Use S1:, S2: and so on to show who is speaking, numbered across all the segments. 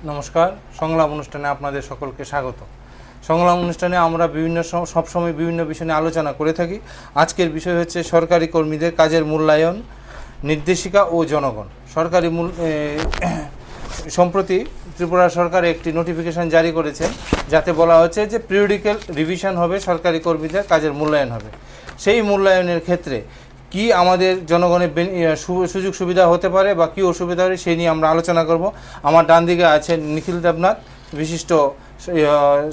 S1: নমস্কার, সংলাপ অনুষ্ঠানে আপনাদের সকলকে স্বাগত। সংলাপ অনুষ্ঠানে আমরা সবসময় বিভিন্ন বিষয় নিয়ে আলোচনা করে থাকি। আজকের বিষয় হচ্ছে সরকারি কর্মীদের কাজের মূল্যায়ন, নির্দেশিকা ও জনগণ। সম্প্রতি ত্রিপুরা সরকার একটি নোটিফিকেশন জারি করেছেন, যাতে বলা হচ্ছে যে পিরিয়ডিক্যাল রিভিশন হবে, সরকারি কর্মীদের কাজের মূল্যায়ন হবে। সেই মূল্যায়নের ক্ষেত্রে কি আমাদের জনগণের সুযোগ সুবিধা হতে পারে বা কী অসুবিধা হবে সেই নিয়ে আমরা আলোচনা করব। আমার ডান দিকে আছেন নিখিল দেবনাথ, বিশিষ্ট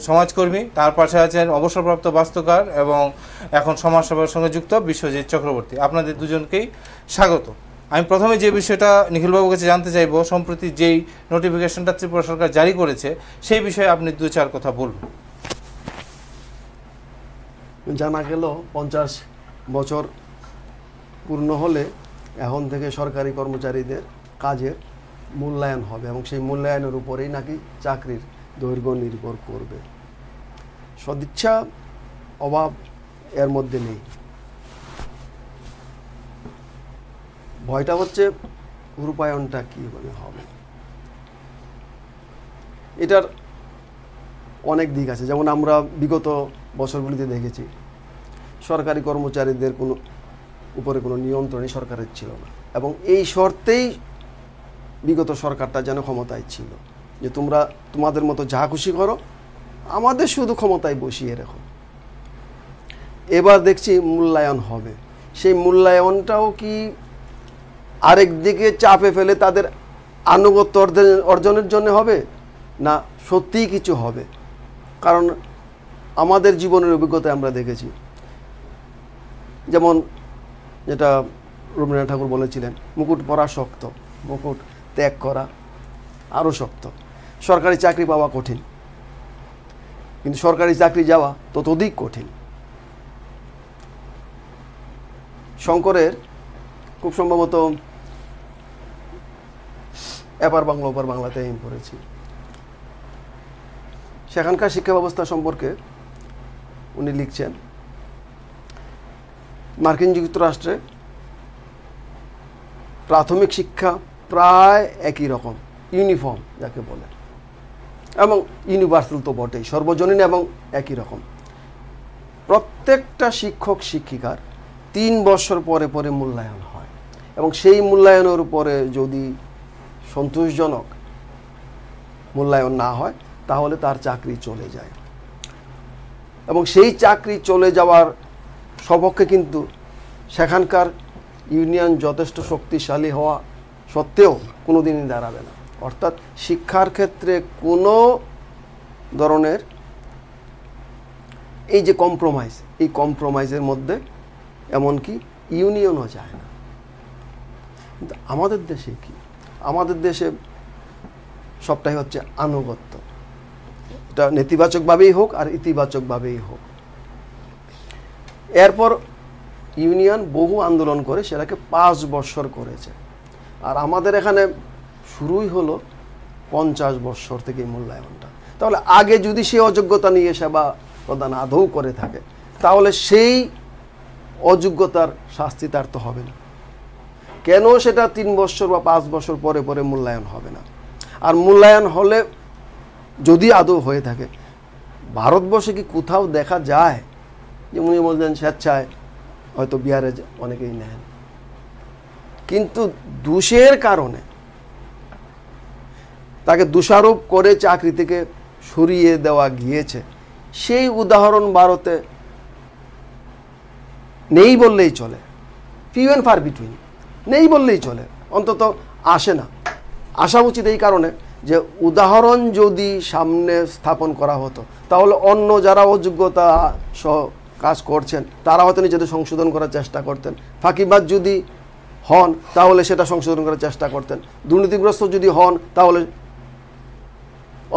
S1: সমাজকর্মী। তার পাশে আছেন অবসরপ্রাপ্ত বাস্তুকার এবং এখন সমাজসেবার সঙ্গে যুক্ত বিশ্বজিৎ চক্রবর্তী। আপনাদের দুজনকেই স্বাগত। আমি প্রথমে যে বিষয়টা নিখিলবাবুর কাছে জানতে চাইব, সম্প্রতি যেই নোটিফিকেশনটা ত্রিপুরা সরকার জারি করেছে সেই বিষয়ে আপনি দু চার কথা বলুন।
S2: জানা গেল 50 বছর পূর্ণ হলে এখন থেকে সরকারি কর্মচারীদের কাজের মূল্যায়ন হবে এবং সেই মূল্যায়নের উপরেই নাকি চাকরির দৈর্ঘ্য নির্ভর করবে। সদিচ্ছা অভাব এর মধ্যে নেই। ভয়টা হচ্ছে রূপায়ণটা কীভাবে হবে। এটার অনেক দিক আছে। যেমন আমরা বিগত বছরগুলিতে দেখেছি সরকারি কর্মচারীদের উপরে কোনো নিয়ন্ত্রণই সরকারের ছিল না, এবং এই শর্তেই বিগত সরকারটা যেন ক্ষমতায় ছিল যে তোমরা তোমাদের মতো যা খুশি করো, আমাদের শুধু ক্ষমতায় বসিয়ে রেখো। এবার দেখছি মূল্যায়ন হবে। সেই মূল্যায়নটাও কি আরেক দিকে চাপে ফেলে তাদের আনুগত্য অর্জনের জন্য হবে, না সত্যিই কিছু হবে? কারণ আমাদের জীবনের অভিজ্ঞতায় আমরা দেখেছি, যেমন যেটা রবীন্দ্রনাথ ঠাকুর বলেছিলেন, মুকুট পরা শক্ত, মুকুট ত্যাগ করা আরও শক্ত। সরকারি চাকরি পাওয়া কঠিন, কিন্তু সরকারি চাকরি যাওয়া ততোধিক কঠিন। শঙ্করের খুব সম্ভবত এপার বাংলা ওপার বাংলাতে আমি পড়েছি, সেখানকার শিক্ষা ব্যবস্থা সম্পর্কে উনি লিখছেন, মার্কিন যুক্তরাষ্ট্রে প্রাথমিক শিক্ষা প্রায় একই রকম, ইউনিফর্ম যাকে বলে, এবং ইউনিভার্সাল তো বটেই, সর্বজনীন এবং একই রকম। প্রত্যেকটা শিক্ষক শিক্ষিকার 3 বছর পরে পরে মূল্যায়ন হয়, এবং সেই মূল্যায়নের উপরে যদি সন্তোষজনক মূল্যায়ন না হয় তাহলে তার চাকরি চলে যায়। এবং সেই চাকরি চলে যাওয়ার সপক্ষে কিন্তু সেখানকার ইউনিয়ন যথেষ্ট শক্তিশালী হওয়া সত্ত্বেও কোনো দিনই দাঁড়াবে না। অর্থাৎ শিক্ষার ক্ষেত্রে কোনো ধরনের এই যে কম্প্রোমাইজ, এই কম্প্রোমাইজের মধ্যে এমনকি ইউনিয়নও যায় না। কিন্তু আমাদের দেশে কি? আমাদের দেশে সবটাই হচ্ছে আনুগত্য। এটা নেতিবাচকভাবেই হোক আর ইতিবাচকভাবেই হোক। এরপর ইউনিয়ন বহু আন্দোলন করে সেটাকে 5 বছর করেছে, আর আমাদের এখানে শুরুই হলো 50 বছর থেকে মূল্যায়নটা। তাহলে আগে যদি সে অযোগ্যতা নিয়ে সেবা প্রদান আদৌ করে থাকে, তাহলে সেই অযোগ্যতার শাস্তি তার তো হবে না। কেন সেটা 3 বছর বা 5 বছর পরে পরে মূল্যায়ন হবে না? আর মূল্যায়ন হলে যদি আদৌ হয়ে থাকে, ভারতবর্ষে কি কোথাও দেখা যায় যেমন বলছেন স্বেচ্ছায় হয়তো বিহারে অনেকেই নেন, কিন্তু দোষের কারণে তাকে দোষারোপ করে চাকরি থেকে সরিয়ে দেওয়া গিয়েছে, সেই উদাহরণ ভারতে নেই বললেই চলে। ফিউ অ্যান্ড ফার বিটুইন, নেই বললেই চলে, অন্তত আসে না। আসা উচিত এই কারণে যে উদাহরণ যদি সামনে স্থাপন করা হতো, তাহলে অন্য যারা অযোগ্যতা সহ কাজ করছেন তারা হয়তো নিজেদের সংশোধন করার চেষ্টা করতেন। ফাঁকিবাজ যদি হন তাহলে সেটা সংশোধন করার চেষ্টা করতেন। দুর্নীতিগ্রস্ত যদি হন তাহলে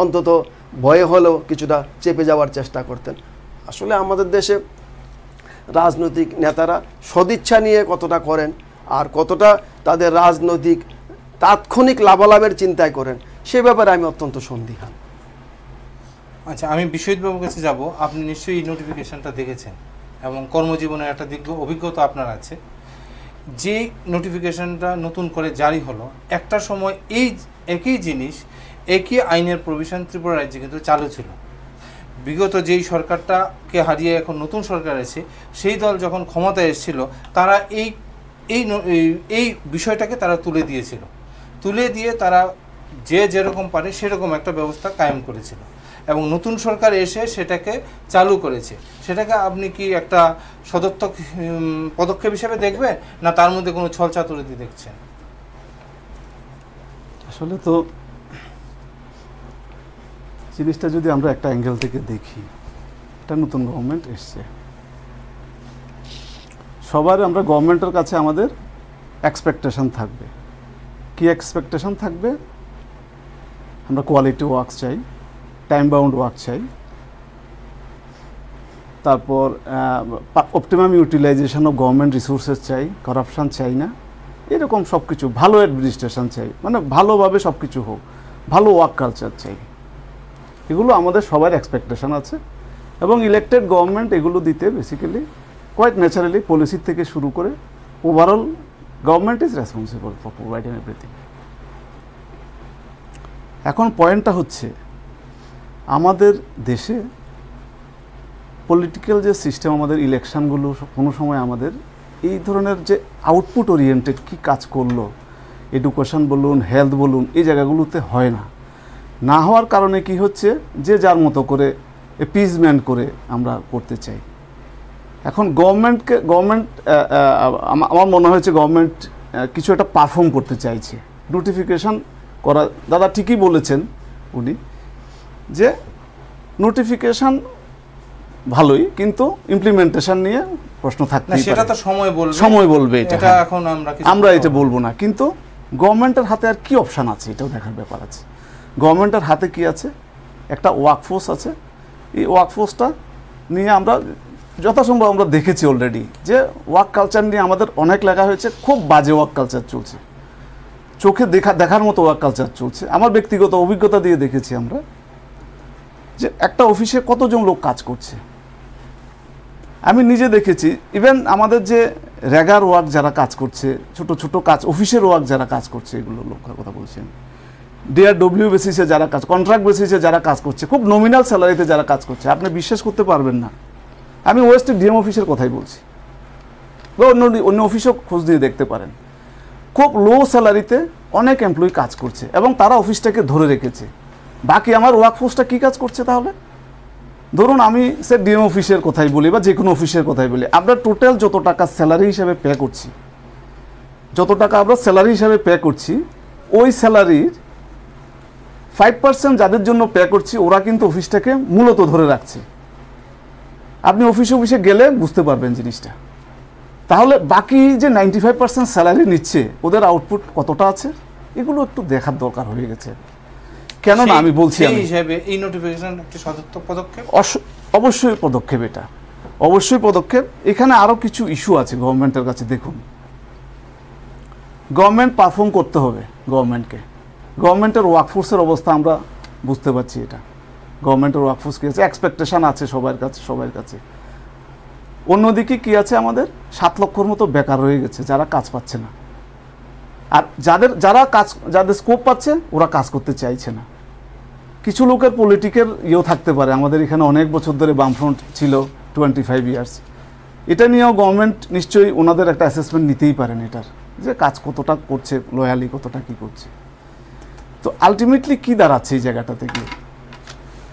S2: অন্তত ভয়ে হলেও কিছুটা চেপে যাওয়ার চেষ্টা করতেন। আসলে আমাদের দেশে রাজনৈতিক নেতারা সদিচ্ছা নিয়ে কতটা করেন আর কতটা তাদের রাজনৈতিক তাৎক্ষণিক লাভালাভের চিন্তায় করেন, সে ব্যাপারে আমি অত্যন্ত সন্দিহান।
S1: আচ্ছা, আমি বিশ্বজিৎবাবুর কাছে যাব। আপনি নিশ্চয়ই এই নোটিফিকেশনটা দেখেছেন এবং কর্মজীবনের একটা অভিজ্ঞতা আপনার আছে। যে নোটিফিকেশনটা নতুন করে জারি হলো, একটা সময় এই একই জিনিস একই আইনের প্রভিশন ত্রিপুরা রাজ্যে কিন্তু চালু ছিল। বিগত যেই সরকারটাকে হারিয়ে এখন নতুন সরকার এসে সেই দল যখন ক্ষমতায় এসেছিল তারা এই এই এই বিষয়টাকে তারা তুলে দিয়েছিল, তুলে দিয়ে তারা যে যেরকম পারে সেরকম একটা ব্যবস্থা কায়েম করেছিল এবং নতুন সরকার এসে সেটাকে চালু করেছে। সেটাকে আপনি কি একটা সদর্থক পদক্ষেপ হিসেবে দেখবেন, না তার মধ্যে কোনো ছলচাতুরিতে দেখছেন?
S3: আসলে তো জিনিসটা যদি আমরা একটা অ্যাঙ্গেল থেকে দেখি, একটা নতুন গভর্নমেন্ট এসছে, সবার আমরা গভর্নমেন্টের কাছে আমাদের এক্সপেকটেশন থাকবে। কি এক্সপেকটেশন থাকবে? আমরা কোয়ালিটি ওয়ার্ক চাই, টাইম বাউন্ড ওয়ার্ক চাই, তারপর optimum utilisation of government resources চাই, করাপশান চাই না, এরকম সব কিছু, ভালো অ্যাডমিনিস্ট্রেশন চাই, মানে ভালোভাবে সব কিছু হোক, ভালো ওয়ার্ক কালচার চাই। এগুলো আমাদের সবার এক্সপেকটেশন আছে এবং ইলেক্টেড গভর্নমেন্ট এগুলো দিতে বেসিক্যালি কোয়াইট ন্যাচারালি পলিসি থেকে শুরু করে overall government is responsible for providing everything. এখন পয়েন্টটা হচ্ছে আমাদের দেশে পলিটিক্যাল যে সিস্টেম, আমাদের ইলেকশনগুলো কোনো সময় আমাদের এই ধরনের যে আউটপুট ওরিয়েন্টেড কি কাজ করলো, এডুকেশন বলুন, হেলথ বলুন, এই জায়গাগুলোতে হয় না। না হওয়ার কারণে কি হচ্ছে, যে যার মতো করে এপিজমেন্ট করে আমরা করতে চাই। এখন গভর্নমেন্ট আমার মনে হয়েছে গভর্নমেন্ট কিছু একটা পারফর্ম করতে চাইছে। নোটিফিকেশন করা, দাদা ঠিকই বলেছেন উনি, যে নোটিফিকেশন ভালোই, কিন্তু ইমপ্লিমেন্টেশন নিয়ে প্রশ্ন থাকতে পারে।
S1: সেটা তো সময় বলবে,
S3: এটা এখন আমরা এটা বলবো না। কিন্তু গভর্নমেন্টের হাতে আর কি অপশন আছে, এটাও দেখার ব্যাপার আছে। গভর্নমেন্টের হাতে কি আছে? একটা ওয়ার্কফোর্স আছে। এই ওয়ার্কফোর্সটা নিয়ে আমরা যথাসম্ভব আমরা দেখেছি অলরেডি যে ওয়ার্ক কালচার নিয়ে আমাদের অনেক লেখা হয়েছে, খুব বাজে ওয়ার্ক কালচার চলছে, চোখে দেখার মতো ওয়ার্ক কালচার চলছে। আমার ব্যক্তিগত অভিজ্ঞতা দিয়ে দেখেছি আমরা যে একটা অফিসে কতজন লোক কাজ করছে। আমি নিজে দেখেছি, ইভেন আমাদের যে রেগার ওয়ার্ক যারা কাজ করছে, ছোট ছোট কাজ, অফিসের ওয়ার্ক যারা কাজ করছে, এগুলো লোকের কথা বলছেন, ডিআরডব্লিউ বেসিসে যারা কাজ, কন্ট্রাক্ট বেসিসে যারা কাজ করছে, খুব নমিনাল স্যালারিতে যারা কাজ করছে, আপনি বিশ্বাস করতে পারবেন না। আমি ওয়েস্টের ডিএম অফিসের কথাই বলছি, বা অন্য অফিসও খোঁজ দিয়ে দেখতে পারেন। খুব লো স্যালারিতে অনেক এমপ্লয়ি কাজ করছে এবং তারা অফিসটাকে ধরে রেখেছে। বাকি আমার ওয়ার্কফোর্সটা কী কাজ করছে তাহলে? ধরুন আমি ডিএম অফিসের কথাই বলি বা যে কোনো অফিসের কথাই বলি, আমরা টোটাল যত টাকা স্যালারি হিসাবে পে করছি, যত টাকা আমরা স্যালারি হিসাবে পে করছি, ওই স্যালারির 5% যাদের জন্য পে করছি, ওরা কিন্তু অফিসটাকে মূলত ধরে রাখছে। আপনি অফিসে গেলে বুঝতে পারবেন জিনিসটা। তাহলে বাকি যে 95% স্যালারি নিচ্ছে, ওদের আউটপুট কতটা আছে, এগুলো একটু দেখার দরকার হয়ে গেছে। কেননা আমি বলছি
S1: এই হিসাবে এই নোটিফিকেশন একটি সদর্থক পদক্ষেপ,
S3: অবশ্যই পদক্ষেপ, এটা অবশ্যই পদক্ষেপ। এখানে আরও কিছু ইস্যু আছে গভর্নমেন্টের কাছে। দেখুন, গভর্নমেন্ট পারফর্ম করতে হবে, গভর্নমেন্টের ওয়ার্কফোর্সের অবস্থা আমরা বুঝতে পারছি। এটা গভর্নমেন্টের ওয়ার্কফোর্স কী আছে, এক্সপেকটেশন আছে সবার কাছে। অন্যদিকে কি আছে, আমাদের 7 লক্ষর মতো বেকার রয়ে গেছে যারা কাজ পাচ্ছে না। আর যাদের স্কোপ পাচ্ছে ওরা কাজ করতে চাইছে না। কিছু লোকের পলিটিক্যাল থাকতে পারে। আমাদের এখানে অনেক বছর ধরে বামফ্রন্ট ছিল, 25 ইয়ার্স। এটা নিয়েও গভর্নমেন্ট নিশ্চয়ই ওনাদের একটা অ্যাসেসমেন্ট নিতেই পারেন এটার, যে কাজ কতটা করছে, লয়ালি কতটা কি করছে। তো আলটিমেটলি কি দাঁড়াচ্ছে এই জায়গাটা থেকে?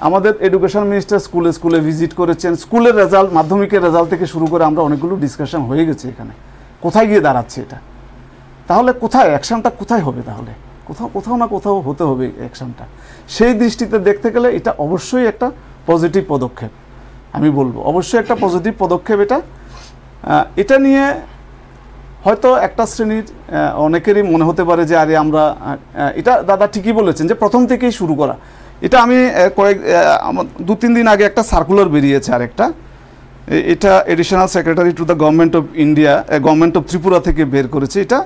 S3: আমাদের এডুকেশন মিনিস্টার স্কুলে ভিজিট করেছেন, স্কুলের রেজাল্ট, মাধ্যমিকের রেজাল্ট থেকে শুরু করে আমরা অনেকগুলো ডিসকাশন হয়ে গেছে এখানে। কোথায় গিয়ে দাঁড়াচ্ছে এটা? তাহলে কোথায় অ্যাকশনটা কোথায় হবে? তাহলে কোথাও না কোথাও হতে হবে অ্যাকশনটা। সেই দৃষ্টিতে দেখতে গেলে এটা অবশ্যই একটা পজিটিভ পদক্ষেপ, আমি বলবো অবশ্যই একটা পজিটিভ পদক্ষেপ এটা। এটা নিয়ে হয়তো একটা শ্রেণীর অনেকেরই মনে হতে পারে যে আরে আমরা, এটা দাদা ঠিকই বলেছেন যে প্রথম থেকেই শুরু করা। এটা আমি 2-3 দিন আগে একটা সার্কুলার বেরিয়েছে আরেকটা, এটা additional secretary to the government of India, government of Tripura থেকে বের করেছে। এটা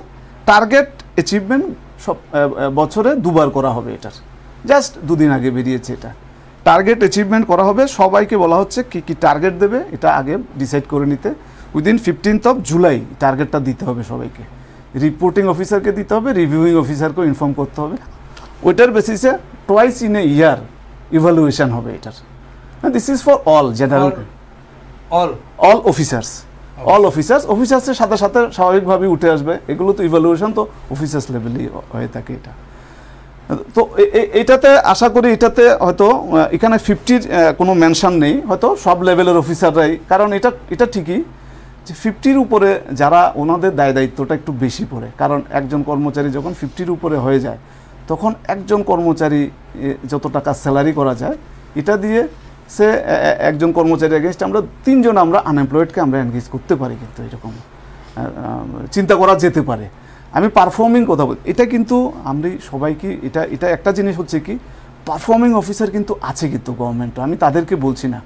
S3: টার্গেট অ্যাচিভমেন্ট সব বছরে 2 বার করা হবে। এটার জাস্ট 2 দিন আগে বেরিয়েছে। এটা টার্গেট অ্যাচিভমেন্ট করা হবে, সবাইকে বলা হচ্ছে কি কি টার্গেট দেবে এটা আগে ডিসাইড করে নিতে। উইদিন 15 জুলাই টার্গেটটা দিতে হবে সবাইকে, রিপোর্টিং অফিসারকে দিতে হবে, রিভিউইং অফিসারকেও ইনফর্ম করতে হবে। ওইটার বেসিসে twice in a year evaluation হবে এটার। This is for all general, all অফিসার্সের সাথে সাথে স্বাভাবিকভাবেই উঠে আসবে। এগুলো তো ইভ্যালুয়েশন তো অফিসার্স লেভেলেই হয়ে থাকে এটা। তো এটাতে আশা করি এটাতে হয়তো এখানে 50-র কোনো মেনশন নেই, হয়তো সব লেভেলের অফিসাররাই, কারণ এটা ঠিকই যে 50-র উপরে যারা ওনাদের দায়িত্বটা একটু বেশি পড়ে, কারণ একজন কর্মচারী যখন 50-র উপরে হয়ে যায় তখন একজন কর্মচারী যত টাকা স্যালারি করা যায় এটা দিয়ে সে একজন কর্মচারী এগেনস্ট আমরা 3 জন আমরা আনএমপ্লয়েডকে আমরা এনগেজ করতে পারি, কিন্তু এরকম চিন্তা করা যেতে পারে। আমি পারফর্মিং কথা বলি, এটা কিন্তু আমরা সবাইকে এটা একটা জিনিস হচ্ছে কি পারফর্মিং অফিসার কিন্তু আছে কিন্তু গভর্নমেন্ট, আমি তাদেরকে বলছি না,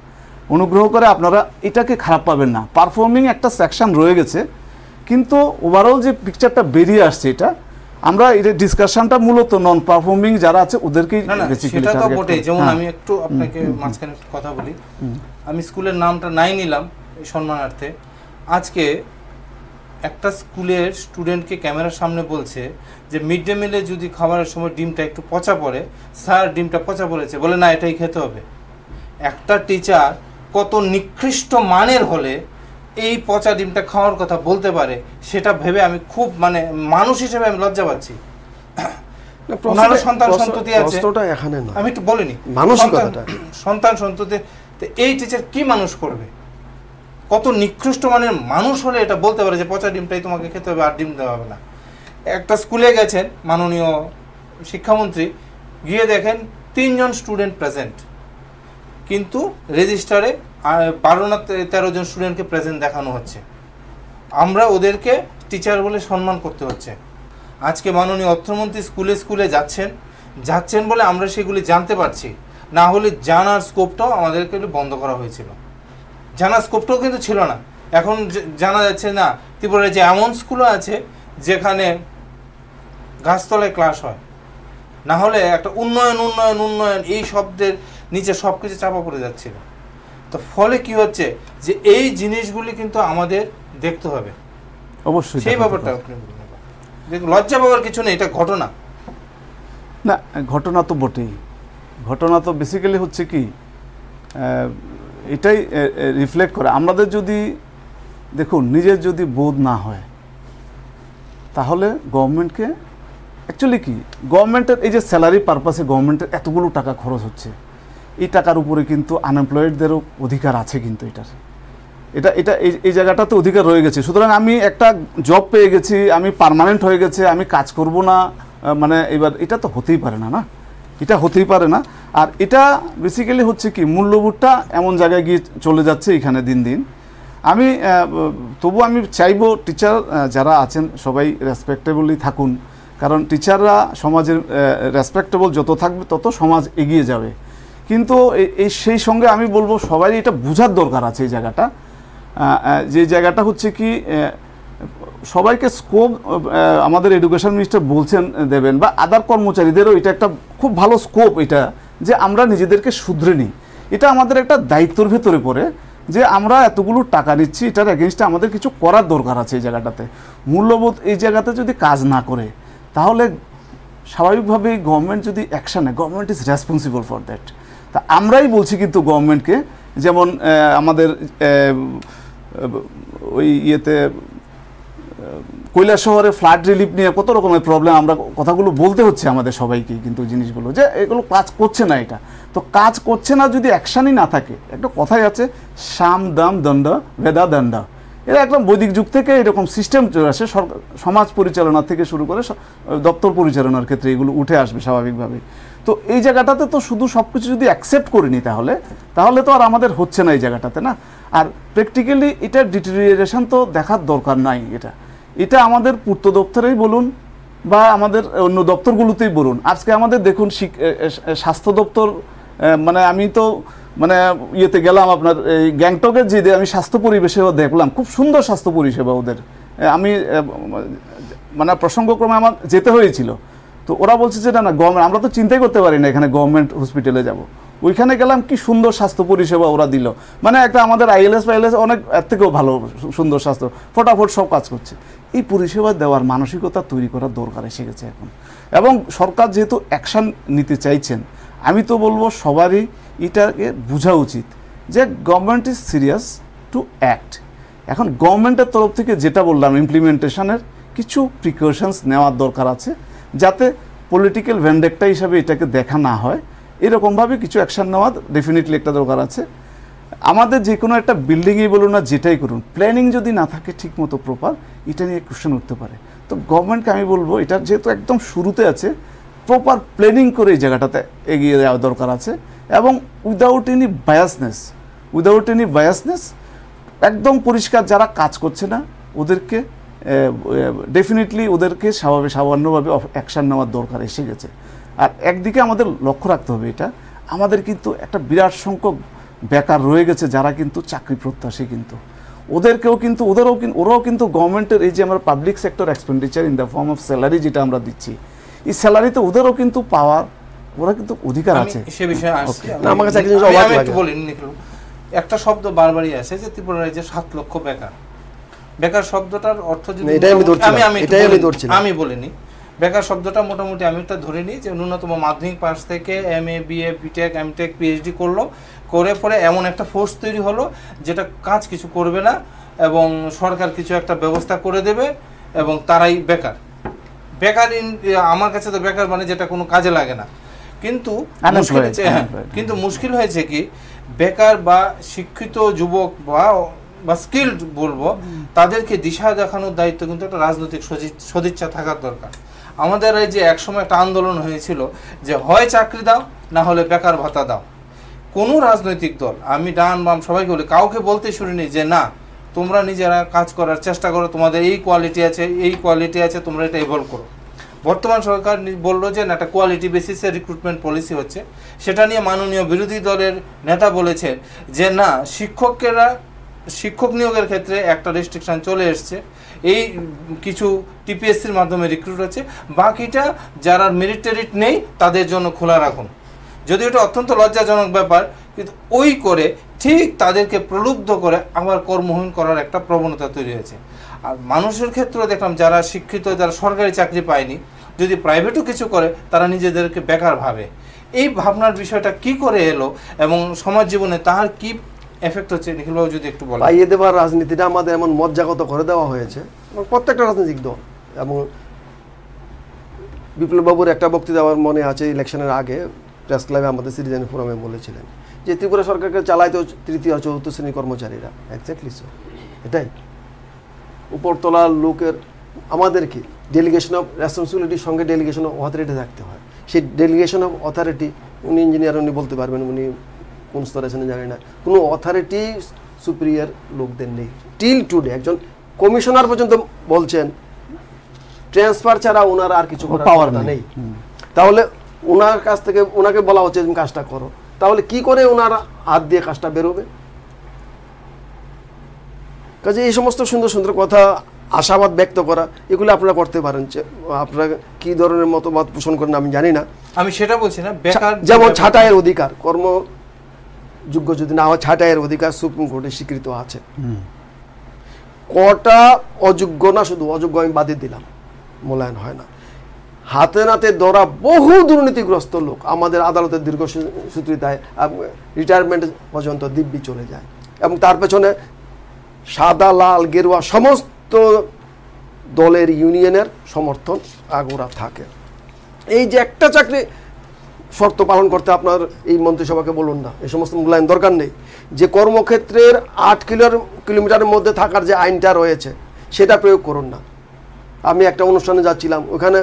S3: অনুগ্রহ করে আপনারা এটাকে খারাপ পাবেন না, পারফর্মিং একটা সেকশন রয়ে গেছে, কিন্তু ওভারঅল যে পিকচারটা বেরিয়ে আসছে এটা আমরা এটা ডিসকাশনটা মূলত নন পারফর্মিং যারা আছে ওদেরকেই
S1: সেটা তো বটে। যেমন আমি একটু আপনাকে মাঝখানে একটু কথা বলি, আমি স্কুলের নামটা নাই নিলাম এই সম্মানার্থে। আজকে একটা স্কুলের স্টুডেন্টকে ক্যামেরার সামনে বলছে যে মিড ডে মিলে যদি খাবারের সময় ডিমটা একটু পচা পড়ে, স্যার ডিমটা পচা পড়েছে, বলে না এটাই খেতে হবে। একটা টিচার কত নিকৃষ্ট মানের হলে এই পচা ডিমটা খাওয়ার কথা বলতে পারে, সেটা ভেবে আমি খুব মানে মানুষ হিসেবে আমি লজ্জা পাচ্ছি। ওনারও সন্তান সন্ততি আছে, আমি একটু বলিনি সন্তান সন্ততি, এই টিচার কি মানুষ করবে? কত নিকৃষ্ট মানের মানুষ হলে এটা বলতে পারে যে পচা ডিমটাই তোমাকে খেতে হবে, আর ডিম দেওয়া হবে না। একটা স্কুলে গেছেন মাননীয় শিক্ষামন্ত্রী, গিয়ে দেখেন 3 জন স্টুডেন্ট প্রেজেন্ট, কিন্তু রেজিস্টারে 12 না 13 জন স্টুডেন্টকে প্রেজেন্ট দেখানো হচ্ছে। আমরা ওদেরকে টিচার বলে সম্মান করতে হচ্ছে। আজকে মাননীয় অর্থমন্ত্রী স্কুলে স্কুলে যাচ্ছেন বলে আমরা সেগুলি জানতে পারছি, না হলে জানার স্কোপটাও আমাদেরকে বন্ধ করা হয়েছিল। জানার স্কোপটাও কিন্তু ছিল না। এখন জানা যাচ্ছে না ত্রিপুরায় যে এমন স্কুলও আছে যেখানে গাছতলায় ক্লাস হয়, না হলে একটা উন্নয়ন উন্নয়ন উন্নয়ন এই শব্দের নিচে সব কিছু চাপা পড়ে যাচ্ছিল। তো ফলে কি হচ্ছে যে এই জিনিসগুলি কিন্তু আমাদের দেখতে হবে অবশ্যই। সেই ব্যাপারটা লজ্জা পাওয়ার কিছু নেই, এটা ঘটনা
S3: না, ঘটনা তো বটেই। ঘটনা তো বেসিক্যালি হচ্ছে কি এটাই রিফ্লেক্ট করে আমাদের যদি দেখুন নিজের যদি বোধ না হয় তাহলে গভর্নমেন্টকে অ্যাকচুয়ালি কি গভর্নমেন্টের এই যে স্যালারি পারপাসে গভর্নমেন্টের এতগুলো টাকা খরচ হচ্ছে, এই টাকার উপরে কিন্তু আনএমপ্লয়েডদেরও অধিকার আছে, কিন্তু এটা এই জায়গাটাতে অধিকার রয়ে গেছে। সুতরাং আমি একটা জব পেয়ে গেছি, আমি পার্মানেন্ট হয়ে গেছে, আমি কাজ করব না, মানে এবার এটা তো হতেই পারে না, এটা হতেই পারে না। আর এটা বেসিক্যালি হচ্ছে কি মূল্যবোধটা এমন জায়গায় গিয়ে চলে যাচ্ছে এখানে দিন দিন। আমি তবু আমি চাইবো টিচার যারা আছেন সবাই রেসপেক্টেবলই থাকুন, কারণ টিচাররা সমাজের রেসপেক্টেবল যত থাকবে তত সমাজ এগিয়ে যাবে। কিন্তু সেই সঙ্গে আমি বলবো সবাই এটা বোঝার দরকার আছে এই জায়গাটা, যে জায়গাটা হচ্ছে কি সবাইকে স্কোপ আমাদের এডুকেশন মিনিস্টার বলছেন দেবেন, বা আদার কর্মচারীদেরও এটা একটা খুব ভালো স্কোপ, এটা যে আমরা নিজেদেরকে শুধরে নিই। এটা আমাদের একটা দায়িত্বর ভেতরে পড়ে যে আমরা এতগুলো টাকা নিচ্ছি, এটার এগেনস্টে আমাদের কিছু করার দরকার আছে এই জায়গাটাতে। মূল্যবোধ এই জায়গাতে যদি কাজ না করে তাহলে স্বাভাবিকভাবেই গভর্নমেন্ট যদি অ্যাকশন নেয়, government is responsible for that. তা আমরাই বলছি কিন্তু গভর্নমেন্টকে, যেমন আমাদের ওই ইয়েতে কৈলাস শহরে ফ্লাড রিলিফ নিয়ে কত রকমের প্রবলেম, আমরা কথাগুলো বলতে হচ্ছে আমাদের সবাইকেই, কিন্তু জিনিসগুলো যে এগুলো কাজ করছে না, এটা তো কাজ করছে না যদি অ্যাকশানই না থাকে। একটা কথাই আছে সাম দাম দণ্ড ভেদা দণ্ড, এরা একদম বৈদিক যুগ থেকে এরকম সিস্টেম চলে আসে, সমাজ পরিচালনা থেকে শুরু করে দপ্তর পরিচালনার ক্ষেত্রে এগুলো উঠে আসবে স্বাভাবিকভাবে। তো এই জায়গাটাতে তো শুধু সব কিছু যদি অ্যাকসেপ্ট করিনি তাহলে তো আর আমাদের হচ্ছে না এই জায়গাটাতে না। আর প্র্যাকটিক্যালি এটার ডিটেরিয়েশন তো দেখার দরকার নাই। এটা আমাদের পূর্ত দপ্তরেই বলুন বা আমাদের অন্য দপ্তরগুলোতেই বলুন। আজকে আমাদের দেখুন স্বাস্থ্য দপ্তর, মানে আমি তো মানে ইয়েতে গেলাম আপনার এই গ্যাংটকের যে আমি স্বাস্থ্য পরিবেশেও দেখলাম, খুব সুন্দর স্বাস্থ্য পরিষেবা ওদের। আমি মানে প্রসঙ্গক্রমে আমার যেতে হয়েছিল, তো ওরা বলছে যে না গভর্নমেন্ট, আমরা তো চিন্তাই করতে পারি না এখানে গভর্নমেন্ট হসপিটালে যাব। ওইখানে গেলাম, কি সুন্দর স্বাস্থ্য পরিষেবা ওরা দিল, মানে একটা আমাদের আইএলএস অনেক এর থেকেও ভালো সুন্দর স্বাস্থ্য, ফটাফট সব কাজ করছে। এই পরিষেবা দেওয়ার মানসিকতা তৈরি করার দরকার এসে গেছে এখন, এবং সরকার যেহেতু অ্যাকশান নিতে চাইছেন আমি তো বলবো সবারই এটাকে বোঝা উচিত যে government is serious to act. এখন গভর্নমেন্টের তরফ থেকে যেটা বললাম ইমপ্লিমেন্টেশনের কিছু প্রিকশনস নেওয়ার দরকার আছে, যাতে পলিটিক্যাল ভ্যান্ডেক্টা হিসাবে এটাকে দেখা না হয়, এরকমভাবে কিছু অ্যাকশন নেওয়া ডেফিনেটলি একটা দরকার আছে। আমাদের যে কোনো একটা বিল্ডিংই বলুন না যেটাই করুন, প্ল্যানিং যদি না থাকে ঠিকমতো প্রপার, এটা নিয়ে কোশ্চেন উঠতে পারে। তো গভর্নমেন্টকে আমি বলবো এটা যেহেতু একদম শুরুতে আছে, প্রপার প্ল্যানিং করে এই জায়গাটাতে এগিয়ে যাওয়া দরকার আছে, এবং উইদাউট এনি বায়াসনেস একদম পরিষ্কার যারা কাজ করছে না ওদেরকে ডেফিনেটলি ওদেরকে সামান্যভাবে অ্যাকশান নেওয়ার দরকার এসে গেছে। আর একদিকে আমাদের লক্ষ্য রাখতে হবে, এটা আমাদের কিন্তু একটা বিরাট সংখ্যক বেকার রয়ে গেছে যারা কিন্তু চাকরি প্রত্যাশী, কিন্তু ওরাও কিন্তু গভর্নমেন্টের এই যে আমরা public sector expenditure in the form of salary যেটা আমরা দিচ্ছি, এই স্যালারিতে ওদেরও কিন্তু পাওয়ার, ওরা কিন্তু অধিকার আছে।
S1: সে বিষয়ে আসছি।
S2: আমার কাছে
S1: আমি একটু বলি নিখিল, একটা শব্দ বারবারই আসে যে ত্রিপুরা রাজ্যে 7 লক্ষ বেকার। বেকার শব্দটার অর্থ যদি আমি বলিনি, বেকার শব্দটা মোটামুটি আমি একটা ধরে নিই যে ন্যূনতম মাধ্যমিক পাস থেকে MA BA BTech MTech PhD করলো, করে পরে এমন একটা ফোর্স তৈরি হলো যেটা কাজ কিছু করবে না এবং সরকার কিছু একটা ব্যবস্থা করে দেবে এবং তারাই বেকার। আমার কাছে তো বেকার মানে যেটা কোনো কাজে লাগে না। কিন্তু মুশকিল হয়েছে কি, বেকার বা শিক্ষিত যুবক বা স্কিলড বলবো, তাদেরকে দিশা দেখানোর দায়িত্ব কিন্তু একটা রাজনৈতিক সদিচ্ছা থাকার দরকার। আমাদের এই যে একসময় একটা আন্দোলন হয়েছিল যে হয় চাকরি দাও না হলে বেকার ভাতা দাও। কোনো রাজনৈতিক দল, আমি ডান বাম সবাইকে বলি, কাউকে বলতে শুনিনি যে না তোমরা নিজেরা কাজ করার চেষ্টা করো, তোমাদের এই কোয়ালিটি আছে তোমরা এটা ইভলভ করো। বর্তমান সরকার বললো যে না, একটা কোয়ালিটি বেসিসে রিক্রুটমেন্ট পলিসি হচ্ছে, সেটা নিয়ে মাননীয় বিরোধী দলের নেতা বলেছেন যে না, শিক্ষক নিয়োগের ক্ষেত্রে একটা রেস্ট্রিকশন চলে এসছে, এই কিছু TPSCর মাধ্যমে রিক্রুট হচ্ছে, বাকিটা যারা মেরিট নেই তাদের জন্য খোলা রাখুন। যদি এটা অত্যন্ত লজ্জাজনক ব্যাপার, কিন্তু ওই করে ঠিক তাদেরকে প্রলুব্ধ করে আবার কর্মহীন করার একটা প্রবণতা তৈরি হয়েছে। আর মানুষের ক্ষেত্রেও দেখলাম যারা শিক্ষিত, যারা সরকারি চাকরি পায়নি, যদি প্রাইভেটও কিছু করে তারা নিজেদেরকে বেকার ভাবে। এই ভাবনার বিষয়টা কি করে এলো এবং সমাজ জীবনে তার কি এফেক্ট হচ্ছে, নিখিলবাবু যদি একটু বলেন।
S2: পাইয়ে দেওয়ার রাজনীতিটা আমাদের এমন মজ্জাগত করে দেওয়া হয়েছে প্রত্যেকটা রাজনৈতিক দল। এবং বিপ্লববাবুর একটা বক্তৃতা আমার মনে আছে, ইলেকশনের আগে প্রেস ক্লাবে আমাদের সিটিজেন ফোরামে বলেছিলেন যে ত্রিপুরা সরকারকে চালাইতো 3য় আর 4র্থ শ্রেণীর কর্মচারীরা। এক্স্যাক্টলি সো, এটাই উপরতলার লোকের। আমাদের কি ডেলিগেশন অফ রেসপন্সিবিলিটির সঙ্গে ডেলিগেশন অফ অথরিটি থাকতে হয়। সেই ডেলিগেশন অফ অথরিটি, উনি ইঞ্জিনিয়ার, উনি বলতে পারবেন, উনি কোন স্তরে আছেন জানি না, কোনো অথরিটি সুপিরিয়ার লোকদের নেই টিল টুডে। একজন কমিশনার পর্যন্ত বলছেন ট্রান্সফার ছাড়া ওনার আর কিছু পাওয়ার নেই। তাহলে ওনার কাছ থেকে ওনাকে বলা হচ্ছে তুমি কাজটা করো, তাহলে কি করে ওনার হাত দিয়ে কাজটা বেরোবে? কাজে এই সমস্ত সুন্দর সুন্দর কথা, আশাবাদ ব্যক্ত করা, এগুলো আপনারা করতে পারেন। আপনারা কি ধরনের মতবাদ পোষণ করেন আমি জানি না।
S1: আমি সেটা বলছি না, বেকার
S2: যেমন ছাঁটাইয়ের অধিকার, কর্মযোগ্য যদি না হয় ছাঁটাইয়ের অধিকার সুপ্রিম কোর্টে স্বীকৃত আছে। কটা অযোগ্য না, শুধু অযোগ্য আমি বাদে দিলাম, মূল্যায়ন হয় না। হাতে নাতে ধরা বহু দুর্নীতিগ্রস্ত লোক আমাদের আদালতের দীর্ঘসূত্রিতায় রিটায়ারমেন্ট পর্যন্ত দিব্যি চলে যায়, এবং তার পেছনে সাদা লাল গেরুয়া সমস্ত দলের ইউনিয়নের সমর্থন আগুরা থাকে। এই যে একটা চাকরি শর্ত পালন করতে আপনার এই মন্ত্রিসভাকে বলুন না, এই সমস্ত মূল্যায়ন দরকার নেই। যে কর্মক্ষেত্রের 8 কিলোমিটারের মধ্যে থাকার যে আইনটা রয়েছে সেটা প্রয়োগ করুন না। আমি একটা অনুষ্ঠানে যাচ্ছিলাম, ওখানে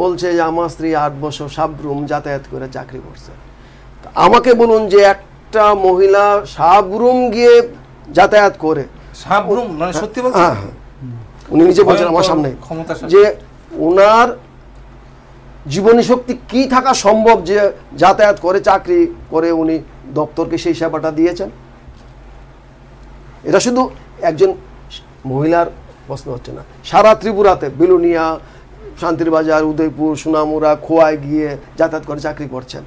S2: বলছে যে আমার স্ত্রী 8 বছর সাবরুম যাতায়াত করে চাকরি করছে। আমাকে বলুন যে একটা মহিলা সাবরুম গিয়ে যাতায়াত করে,
S1: সাবরুম মানে সত্যি বলছেন?
S2: হ্যাঁ, উনি নিজে বলছেন আমার সামনে যে ওনার জীবনী শক্তি কি থাকা সম্ভব যে যাতায়াত করে চাকরি করে উনি দপ্তরকে সেই সেবাটা দিয়েছেন। এটা শুধু একজন মহিলার প্রশ্ন হচ্ছে না, সারা ত্রিপুরাতে বিলুনিয়া, শান্তিরবাজার, উদয়পুর, সোনামুড়া, খোয়ায় গিয়ে যাতায়াত করে চাকরি করছেন।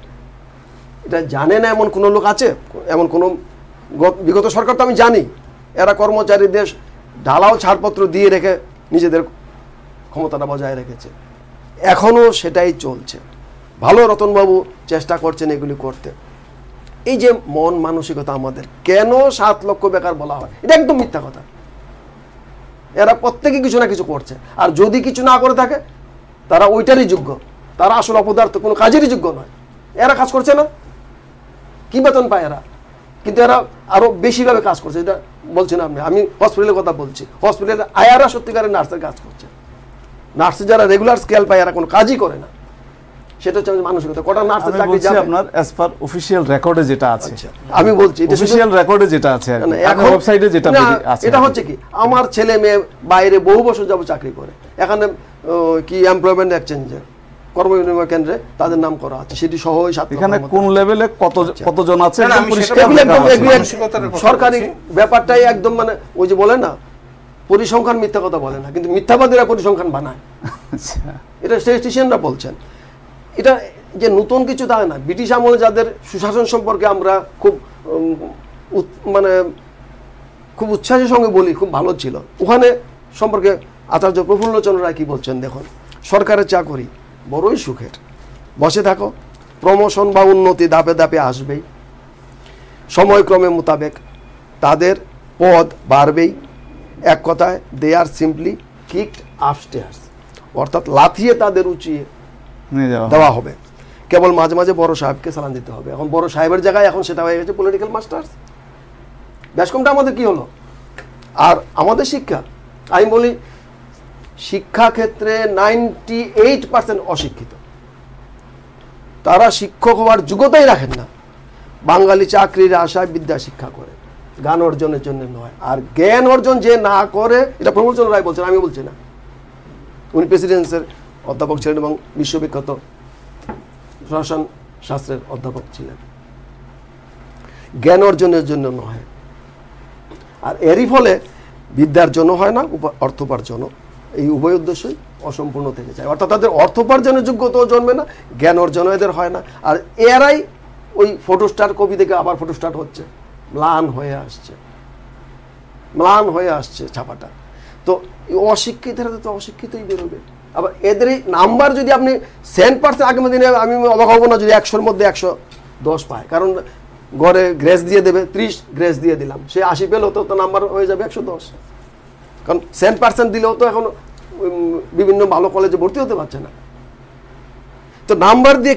S2: এটা জানে না এমন কোনো লোক আছে? এমন কোনো বিগত সরকার তো আমি জানি এরা কর্মচারীদের ঢালাও ছাড়পত্র দিয়ে রেখে নিজেদের ক্ষমতাটা বজায় রেখেছে, এখনও সেটাই চলছে। ভালো রতনবাবু চেষ্টা করছেন এগুলি করতে। এই যে মন মানসিকতা আমাদের, কেন 7 লক্ষ বেকার বলা হয়, এটা একদম মিথ্যা কথা। এরা প্রত্যেকে কিছু না কিছু করছে, আর যদি কিছু না করে থাকে তারা ওইটারই যোগ্য, তারা আসলে অপদার্থ, কোনো কাজেরই যোগ্য নয়। এরা কাজ করছে না, কি বেতন পায় এরা? কিন্তু এরা আরো বেশিভাবে কাজ করছে। এটা বলছি না আমি হসপিটালের কথা বলছি। হসপিটালে আয়ারা সত্যিকারের নার্সের কাজ করছে। নার্সে যারা রেগুলার স্কেল পায় এরা কোনো কাজই করে না। সেটা হচ্ছে মানসিকতা। কটা নার্সের চাকরি যাবে
S3: আপনার অ্যাজ পার অফিশিয়াল রেকর্ডে যেটা আছে,
S2: আমি বলছি এটা
S3: অফিশিয়াল রেকর্ডে যেটা আছে,
S2: এখন
S3: ওয়েবসাইটে যেটা আছে,
S2: এটা হচ্ছে কি, আমার ছেলে মেয়ে বাইরে বহু বছর যাব চাকরি করে, এখানে কি এমপ্লয়মেন্ট এক্সচেঞ্জে কর্ম বিনিময় কেন্দ্রে তাদের নাম করা আছে, সেটি সহ
S3: এখানে কোন লেভেলে কতজন আছে
S2: সরকারি ব্যাপারটাই একদম মানে ওই যে বলে না পরিসংখ্যান মিথ্যা কথা বলে না, কিন্তু মিথ্যাবাদীরা পরিসংখ্যান বানায়। এটা স্ট্যাটিস্টিশিয়ানরা বলছেন। এটা যে নতুন কিছু তা না। ব্রিটিশ আমলে যাদের সুশাসন সম্পর্কে আমরা খুব মানে খুব উচ্ছ্বাসের সঙ্গে বলি খুব ভালো ছিল, ওখানে সম্পর্কে আচার্য প্রফুল্লচন্দ্র রায় কি বলছেন দেখুন, সরকারের চাকরি বড়ই সুখের, বসে থাকো, প্রমোশন বা উন্নতি ধাপে ধাপে আসবেই, সময়ক্রমে মোতাবেক তাদের পদ বাড়বেই, এক কথায় দে আর সিম্পলি কিকড আপস্টেয়ার্স, অর্থাৎ লাথিয়ে তাদের উঁচিয়ে দেওয়া হবে। কেবল মাঝে মাঝে বড় সাহেবকে সালান দিতে হবে। এখন বড় সাহেবের জায়গায় এখন সেটা হয়ে গেছে পলিটিক্যাল মাস্টার্স। ব্যাসকমটা আমাদের কি হলো? আর আমাদের শিক্ষা, আমি বলি শিক্ষা ক্ষেত্রে 98% অশিক্ষিত, তারা শিক্ষক হওয়ার যোগ্যতাই রাখেন না। বাঙালি চাকরির আশায় বিদ্যা শিক্ষা করে, জ্ঞান অর্জনের জন্য নয়। আর জ্ঞান অর্জন যে না করে, এটা প্রফুল্লচন্দ্র রায় বলছেন, আমি বলছি না, উনি প্রেসিডেন্সির অধ্যাপক ছিলেন এবং বিশ্ববিখ্যাত শাসন শাস্ত্রের অধ্যাপক ছিলেন। জ্ঞান অর্জনের জন্য নয়। আর এরই ফলে বিদ্যার জন্য হয় না, অর্থ উপার্জন, এই উভয় উদ্দেশ্যই অসম্পূর্ণ থেকে যায়। অর্থাৎ তাদের অর্থ উপার্জনের যোগ্যতাও জন্মে না, জ্ঞান অর্জনও এদের হয় না। আর এরাই ওই ফটোস্টার কবি থেকে আবার ফটোস্টার হচ্ছে, ম্লান হয়ে আসছে ছাপাটা। তো অশিক্ষিতরা তো অশিক্ষিতই বেরোবে। আবার এদের এই নাম্বার যদি আপনি 100% আগামী দিনে আমি অবাক হব না যদি 100-র মধ্যে 110 পায়, কারণ গড়ে গ্রেস দিয়ে দেবে, 30 গ্রেস দিয়ে দিলাম, সে 80 পেল তো নাম্বার হয়ে যাবে 110। কারণ 100% দিলেও তো এখন বিভিন্ন ভালো কলেজে ভর্তি হতে পারছে না। তো নাম্বার দিয়ে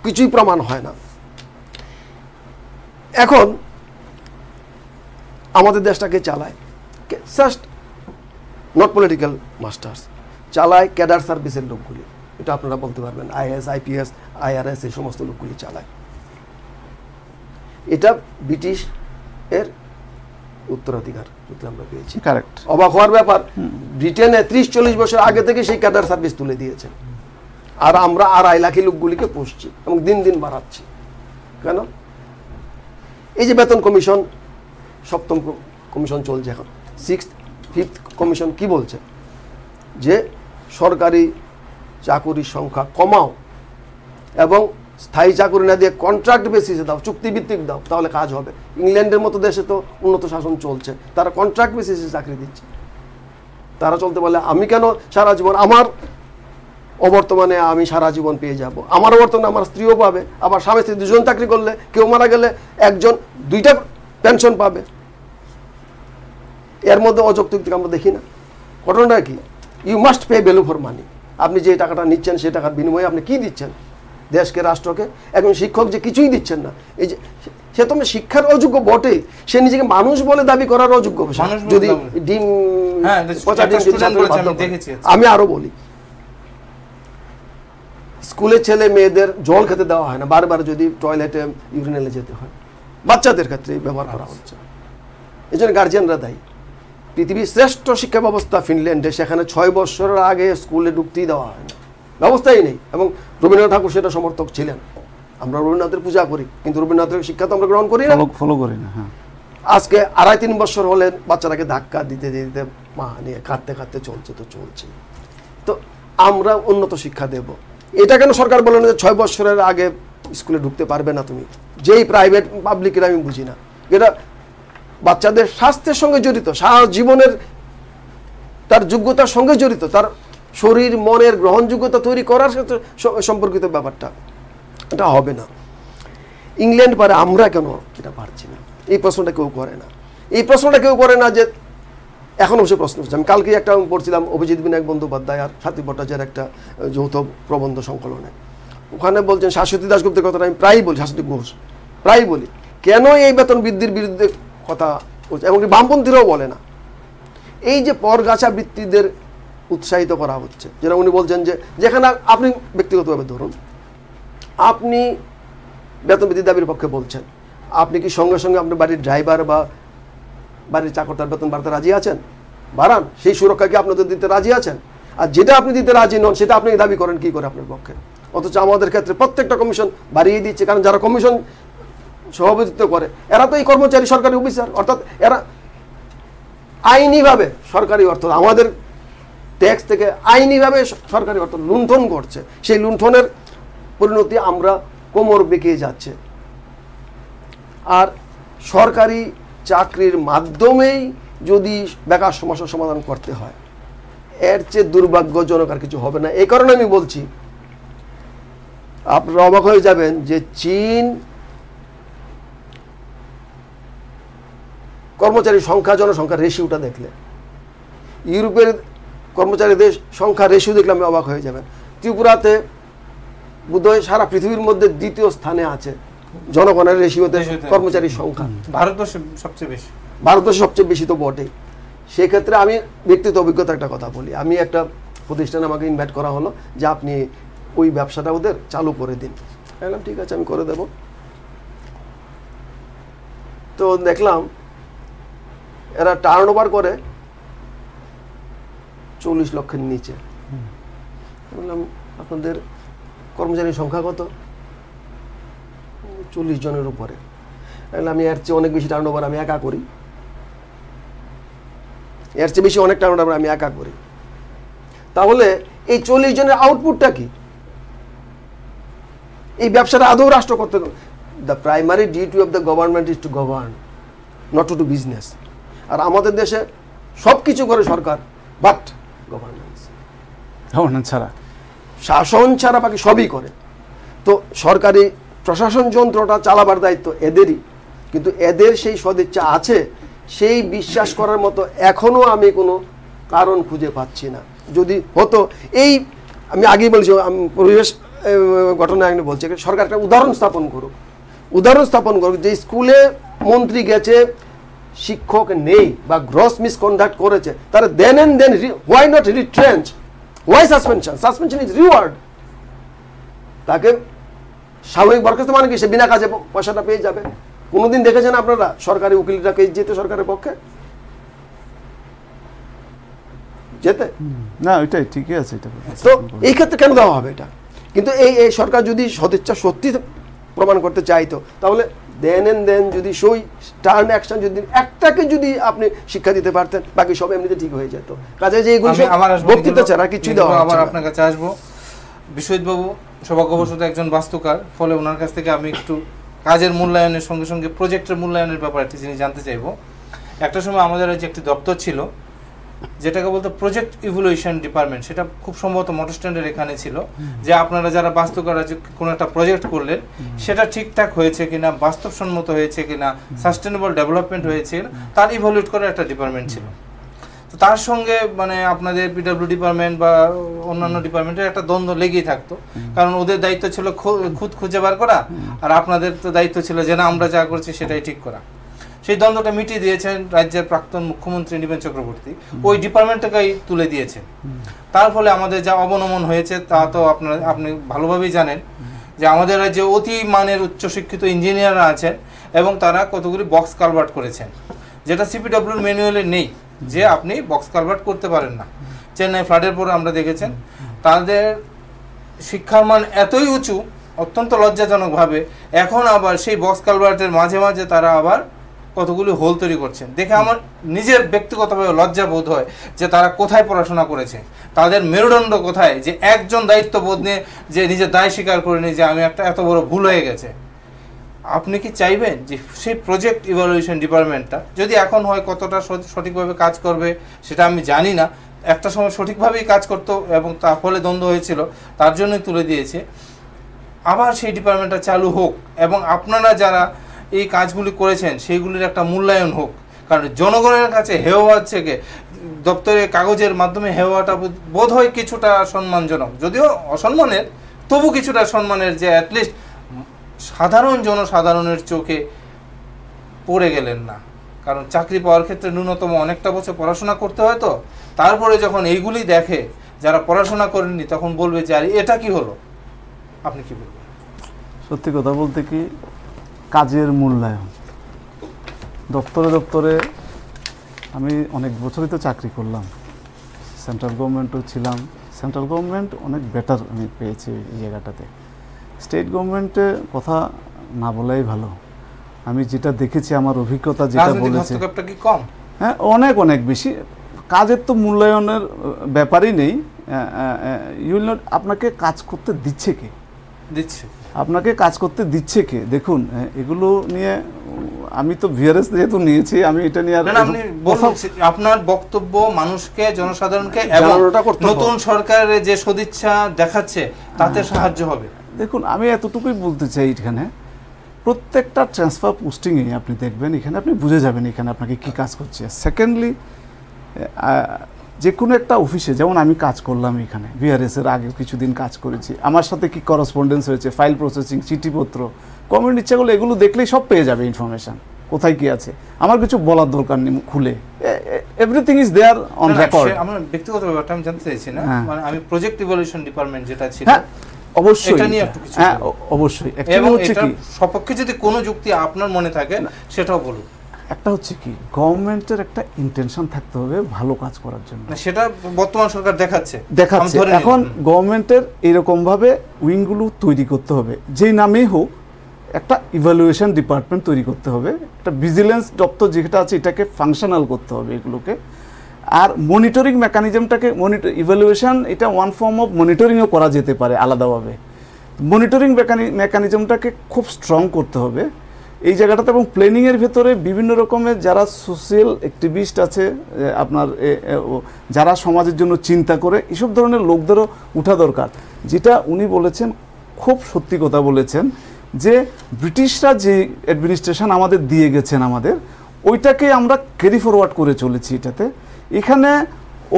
S2: কিছুই প্রমাণ হয় না। এখন আমাদের দেশটাকে চালায় জাস্ট নট পলিটিক্যাল মাস্টার্স, চালায় ক্যাডার সার্ভিসের লোকগুলি। এটা আপনারা বলতে পারবেন, আইএস, আইপিএস, আইআরএস, এই সমস্ত লোকগুলি চালায়। এটা ব্রিটিশ এর উত্তরাধিকার আমরা পেয়েছি।
S3: কারেক্ট।
S2: অবাক হওয়ার ব্যাপার, ব্রিটেনে 30-40 বছর আগে থেকে সেই ক্যাডার সার্ভিস তুলে দিয়েছে, আর আমরা 2.5 লাখ লোকগুলিকে পুষছি এবং দিন দিন বাড়াচ্ছি। কেন? এই যে বেতন কমিশন, 7ম কমিশন চলছে এখন, 5th কমিশন কি বলছে? যে সরকারি চাকুরির সংখ্যা কমাও এবং স্থায়ী চাকুরি না দিয়ে কন্ট্রাক্ট বেসিসে দাও, চুক্তিভিত্তিক দাও, তাহলে কাজ হবে। ইংল্যান্ডের মতো দেশে তো উন্নত শাসন চলছে, তারা কন্ট্রাক্ট বেসিসে চাকরি দিচ্ছে। তারা চলতে পারলে আমি কেন সারা জীবন, আমার অবর্তমানে আমি সারা জীবন পেয়ে যাব, আমার অবর্তমানে আমার স্ত্রীও পাবে, আবার স্বামী স্ত্রী 2জন চাকরি করলে কেউ মারা গেলে একজন 2টা পেনশন পাবে। এর মধ্যে অযৌক্তিক আমরা দেখি না। ঘটনাটা কি? You must pay value for money. আপনি যে টাকাটা নিচ্ছেন সেই টাকার বিনিময়ে আপনি কি দিচ্ছেন দেশকে, রাষ্ট্রকে? একজন শিক্ষক যে কিছুই দিচ্ছেন না, এই যে সে তো শিক্ষার অযোগ্য বটেই, সে নিজেকে মানুষ বলে দাবি করার অযোগ্য। যদি ডিম আমি আরো বলি, স্কুলে ছেলে মেয়েদের জল খেতে দেওয়া হয় না, বারবার যদি টয়লেটে ইউরিনেলে যেতে হয়, বাচ্চাদের ক্ষেত্রে ব্যবহার করা হচ্ছে। এই জন্য গার্জিয়ানরা দায়ী। পৃথিবীর শ্রেষ্ঠ শিক্ষা ব্যবস্থা ফিনল্যান্ডে, সেখানে 6 বছরের আগে স্কুলে ঢুকতেই দেওয়া হয় না, ব্যবস্থাই নেই। এবং রবীন্দ্রনাথ ঠাকুর সেটা সমর্থক ছিলেন। আমরা রবীন্দ্রনাথের পূজা করি, কিন্তু রবীন্দ্রনাথের শিক্ষা তো আমরা গ্রহণ করি না,
S3: ফলো করি না।
S2: আজকে 2.5-3 বছর হলে বাচ্চাটাকে ধাক্কা দিতে দিতে মা নিয়ে কাঁদতে কাঁদতে চলছে। তো আমরা উন্নত শিক্ষা দেব, এটা কেন সরকার বলে না যে 6 বছরের আগে স্কুলে ঢুকতে পারবে না তুমি? যেই প্রাইভেট পাবলিকের আমি বুঝি না, এটা বাচ্চাদের স্বাস্থ্যের সঙ্গে জড়িত, সারা জীবনের তার যোগ্যতার সঙ্গে জড়িত, তার শরীর মনের গ্রহণযোগ্যতা তৈরি করার সাথে সম্পর্কিত ব্যাপারটা, এটা হবে না। ইংল্যান্ড পারে, আমরা কেন এটা পারছি না? এই প্রশ্নটা কেউ করে না। এই প্রশ্নটা কেউ করে না যে এখন অবশ্যই প্রশ্ন হচ্ছে। আমি কালকে একটা পড়ছিলাম অভিজিৎ বিনায়ক বন্দ্যোপাধ্যায় আর সাথী ভট্টাচার্যের একটা যৌথ প্রবন্ধ সংকলনে। ওখানে বলছেন শাশ্বতী দাশগুপ্তের কথাটা আমি প্রায়ই বলি, শাশ্বতী ঘোষ প্রায়ই বলি, কেন এই বেতন বৃদ্ধির বিরুদ্ধে কথা বলছে, এমনকি বামপন্থীরাও বলে না। এই যে পরগাছা বৃত্তিদের উৎসাহিত করা হচ্ছে, যেটা উনি বলছেন যে যেখানে আপনি ব্যক্তিগতভাবে ধরুন, আপনি বেতন বৃদ্ধির দাবির পক্ষে বলছেন, আপনি কি সঙ্গে সঙ্গে আপনার বাড়ির ড্রাইভার বা বাড়ির চাকর তার বেতন বাড়াতে রাজি আছেন? বাড়ান, সেই সুরক্ষা কি আপনাদের দিতে রাজি আছেন? আর যেটা আপনি দিতে রাজি নন সেটা আপনি দাবি করেন কি করে আপনার পক্ষে? অথচ আমাদের ক্ষেত্রে প্রত্যেকটা কমিশন বাড়িয়ে দিচ্ছে, কারণ যারা কমিশন সভাপতিত্ব করে এরা তো এই কর্মচারী সরকারি অফিসার, অর্থাৎ এরা আইনিভাবে সরকারি অর্থ, আমাদের ট্যাক্স থেকে আইনিভাবে সরকারি অর্থ লুণ্ঠন করছে। সেই লুণ্ঠনের পরিণতি আমরা কোমর বেঁকিয়ে যাচ্ছে। আর সরকারি চাকরির মাধ্যমেই যদি বেকার সমস্যার সমাধান করতে হয়, এর চেয়ে দুর্ভাগ্যজনক আর কিছু হবে না। এই কারণে আমি বলছি, আপনারা অবাক হয়ে যাবেন যে চীন কর্মচারী সংখ্যা জনসংখ্যা রেশিওটা দেখলে, ইউরোপের কর্মচারীদের সংখ্যা রেশিও দেখলে আমি অবাক হয়ে যাবেন। ত্রিপুরাতে বোধহয় সারা পৃথিবীর মধ্যে দ্বিতীয় স্থানে আছে জনগণের রেশিওতে কর্মচারীর সংখ্যা।
S1: ভারতবর্ষে সবচেয়ে বেশি,
S2: ভারতবর্ষে সবচেয়ে বেশি তো বটেই। সেক্ষেত্রে আমি ব্যক্তিগত অভিজ্ঞতা একটা কথা বলি। আমি একটা প্রতিষ্ঠানে আমাকে ইনভাইট করা হলো যে আপনি ওই ব্যবসাটা ওদের চালু করে দিন। বললাম ঠিক আছে, আমি করে দেব। তো দেখলাম এরা টার্নওভার করে 40 লক্ষের নিচে। বললাম আপনাদের কর্মচারীর সংখ্যা কত? 40 জনের উপরে। আমি এর চেয়ে অনেক বেশি টার্নওভার আমি একা করি, এর চেয়ে বেশি অনেক টার্নওভার আমি একা করি। তাহলে এই 40 জনের আউটপুটটা কি? এই ব্যবসাটা আদৌ রাষ্ট্র করতে, the primary duty of the government is to govern, not to do business. আর আমাদের দেশে সব কিছু করে সরকার, বাট
S3: গভর্নেন্স ছাড়া,
S2: শাসন ছাড়া বাকি সবই করে। তো সরকারি প্রশাসন যন্ত্রটা চালাবার দায়িত্ব এদেরই, কিন্তু এদের সেই সদিচ্ছা আছে সেই বিশ্বাস করার মতো এখনো আমি কোনো কারণ খুঁজে পাচ্ছি না। যদি হতো, এই আমি আগেই বলছি, আমি পরিবেশ ঘটনা আইনে বলছি, সরকার একটা উদাহরণ স্থাপন করুক যে স্কুলে মন্ত্রী গেছে, শিক্ষক নেই বা গ্রস মিসকন্ডাক্ট করেছে, তারা then and then why not retrench, why suspension is reward. তাকে স্বাভাবিক বরখাস্ত মানে কি? সে বিনা কাজে পয়সাটা পেয়ে যাবে। কোনোদিন দেখেছেন আপনারা সরকারি উকিলরা কেস যেতে সরকারের পক্ষে যেতে?
S3: না, ওইটাই ঠিকই আছে। এটা
S2: তো এই ক্ষেত্রে কেন দেওয়া হবে এটা? কিন্তু এই সরকার যদি সদিচ্ছা সত্যি প্রমাণ করতে চাইতো, তাহলে দেন এন্ড দেন যদি সই টার্ন অ্যাকশন যদি একটাকে যদি আপনি শিক্ষা দিতে পারতেন, বাকি সব এমনিতে ঠিক হয়ে যেত। কাজে যে এইগুলো বক্তৃতা ছাড়া কিছু দেওয়া হচ্ছে না।
S1: আবার আপনার কাছে আসবো। বিশ্বজিৎ বাবু সৌভাগ্যবশত একজন বাস্তুকার, ফলে ওনার কাছ থেকে আমি একটু কাজের মূল্যায়নের সঙ্গে সঙ্গে প্রজেক্টের মূল্যায়নের ব্যাপারে একটি জিনিস জানতে চাইবো। একটা সময় আমাদের যে একটি দপ্তর ছিল যেটাকে বলতো প্রজেক্ট ইভ্যালুয়েশন ডিপার্টমেন্ট, সেটা খুব সম্ভবত মোটর স্ট্যান্ডের এখানে ছিল, যে আপনারা যারা বাস্তুকাররা যে কোনো একটা প্রজেক্ট করলেন সেটা ঠিকঠাক হয়েছে কিনা, বাস্তবসম্মত হয়েছে কিনা, সাস্টেনেবল ডেভেলপমেন্ট হয়েছে তার ইভ্যালুয়েট করার একটা ডিপার্টমেন্ট ছিল। তো তার সঙ্গে মানে আপনাদের পিডব্লিউ ডিপার্টমেন্ট বা অন্যান্য ডিপার্টমেন্টের একটা দ্বন্দ্ব লেগেই থাকতো, কারণ ওদের দায়িত্ব ছিল খুদ খুঁজে বার করা, আর আপনাদের তো দায়িত্ব ছিল যে না আমরা যা করছি সেটাই ঠিক করা। সেই দ্বন্দ্বটা মিটিয়ে দিয়েছেন রাজ্যের প্রাক্তন মুখ্যমন্ত্রী নিবেন চক্রবর্তী, ওই ডিপার্টমেন্টটাকেই তুলে দিয়েছেন। তার ফলে আমাদের যা অবনমন হয়েছে তা তো আপনি ভালোভাবেই জানেন, যে আমাদের রাজ্যে অতি মানের উচ্চশিক্ষিত ইঞ্জিনিয়াররা আছেন এবং তারা কতগুলি বক্স কালভার্ট করেছেন, যেটা সিপিডব্লিউর ম্যানুয়ালে নেই, যে আপনি বক্স কালভার্ট করতে পারেন না। চেন্নাই ফ্লাডের পরে আমরা দেখেছেন তাদের শিক্ষার মান এতই উঁচু, অত্যন্ত লজ্জাজনকভাবে এখন আবার সেই বক্স কালভার্টের মাঝে মাঝে তারা আবার কতগুলি হোল তৈরি করছেন। দেখে আমার নিজের ব্যক্তিগতভাবে লজ্জা বোধ হয় যে তারা কোথায় পড়াশোনা করেছে, তাদের মেরুদণ্ড কোথায়, যে একজন দায়িত্ববোধ নিয়ে যে নিজের দায় স্বীকার করে নিয়ে যে আমি একটা এত বড় ভুল হয়ে গেছে। আপনি কি চাইবেন যে সেই প্রজেক্ট ইভ্যালুয়েশন ডিপার্টমেন্টটা যদি এখন হয় কতটা সঠিকভাবে কাজ করবে সেটা আমি জানি না, একটা সময় সঠিকভাবেই কাজ করতো এবং তার ফলে দ্বন্দ্ব হয়েছিল, তার জন্যই তুলে দিয়েছে। আবার সেই ডিপার্টমেন্টটা চালু হোক এবং আপনারা যারা এই কাজগুলি করেছেন সেইগুলির একটা মূল্যায়ন হোক। কারণ জনগণের কাছে হেওয়া থেকে দপ্তরের কাগজের মাধ্যমে হেওয়াটা বোধ হয় কিছুটা সম্মানজনক, যদিও অসম্মানের, তবু কিছুটা সম্মানের, যে অ্যাটলিস্ট সাধারণ জনসাধারণের চোখে পড়ে গেলেন না। কারণ চাকরি পাওয়ার ক্ষেত্রে ন্যূনতম অনেকটা বছর পড়াশোনা করতে হয়, তো তারপরে যখন এইগুলি দেখে যারা পড়াশোনা করেননি তখন বলবে যে আরে এটা কি হলো। আপনি কি বলবেন?
S3: সত্যি কথা বলতে কি, কাজের মূল্যায়ন দপ্তরে দপ্তরে আমি অনেক বছরই তো চাকরি করলাম, সেন্ট্রাল গভর্নমেন্টও ছিলাম। সেন্ট্রাল গভর্নমেন্ট অনেক বেটার আমি পেয়েছি এই জায়গাটাতে। স্টেট গভর্নমেন্টের কথা না বলাই ভালো। আমি যেটা দেখেছি, আমার অভিজ্ঞতা যেটা বলেছে,
S1: হস্তক্ষেপটা কি কম?
S3: হ্যাঁ, অনেক অনেক বেশি। কাজের তো মূল্যায়নের ব্যাপারই নেই। আপনাকে কাজ করতে দিচ্ছে কে?
S1: দিচ্ছে
S3: আপনাকে কাজ করতে দিচ্ছে কে? দেখুন, এগুলো নিয়ে আমি তো ভিআরএস যেহেতু নিয়েছি, আমি এটা নিয়ে
S1: আপনি বলুন আপনার বক্তব্য মানুষকে, জনসাধারণকে এবং নতুন সরকারের যে সদিচ্ছা দেখাচ্ছে তাতে সাহায্য হবে।
S3: দেখুন, আমি এতটুকুই বলতে চাই, এখানে প্রত্যেকটা ট্রান্সফার পোস্টিংয়ে আপনি দেখবেন, এখানে আপনি বুঝে যাবেন এখানে আপনাকে কি কাজ করছে। সেকেন্ডলি, যে কোনো একটা অফিসে যেমন আমি কাজ করলাম, এখানে ভিআরএস এর আগে কিছুদিন কাজ করেছি, আমার সাথে কি করসপন্ডেন্স হয়েছে, ফাইল প্রসেসিং, চিঠিপত্র, কমেন্ট, ইচ্ছাগুলো, এগুলো দেখলেই সব পেয়ে যাবে ইনফরমেশন, কোথায় কি আছে। আমার কিছু বলার দরকার নেই, খুলে everything is there on record.
S1: আমার ব্যক্তিগত ব্যাপারটা আমি জানতে চাইছি না, মানে আমি প্রজেক্ট ইভ্যালুয়েশন ডিপার্টমেন্ট যেটা ছিল,
S3: অবশ্যই
S1: এটা নিয়ে একটু কিছু,
S3: হ্যাঁ অবশ্যই।
S1: এবং
S3: হচ্ছে কি,
S1: সপক্ষে যদি কোনো যুক্তি আপনার মনে থাকে সেটাও বলুন।
S3: একটা হচ্ছে কি, গভর্নমেন্টের একটা ইন্টেনশন থাকতে হবে ভালো কাজ করার জন্য,
S1: সেটা বর্তমান সরকার দেখাচ্ছে।
S3: এখন গভর্নমেন্টের এরকম ভাবে উইংগুলো তৈরি করতে হবে, যেই নামেই হোক একটা ইভ্যালুয়েশন ডিপার্টমেন্ট তৈরি করতে হবে, একটা ভিজিলেন্স দপ্তর যেটা আছে এটাকে ফাংশনাল করতে হবে এগুলোকে। আর মনিটরিং মেকানিজমটাকে, ইভ্যালুয়েশন এটা ওয়ান ফর্ম অফ মনিটরিংও করা যেতে পারে আলাদাভাবে। মনিটরিং মেকানিজমটাকে খুব স্ট্রং করতে হবে এই জায়গাটাতে। এবং প্ল্যানিংয়ের ভেতরে বিভিন্ন রকমের যারা সোশ্যাল অ্যাক্টিভিস্ট আছে, আপনার যারা সমাজের জন্য চিন্তা করে, এসব ধরনের লোকদেরও উঠা দরকার। যেটা উনি বলেছেন, খুব সত্যি কথা বলেছেন, যে ব্রিটিশরা যে অ্যাডমিনিস্ট্রেশন আমাদের দিয়ে গেছেন, ওইটাকে আমরা ক্যারি ফরওয়ার্ড করে চলেছি। এখানে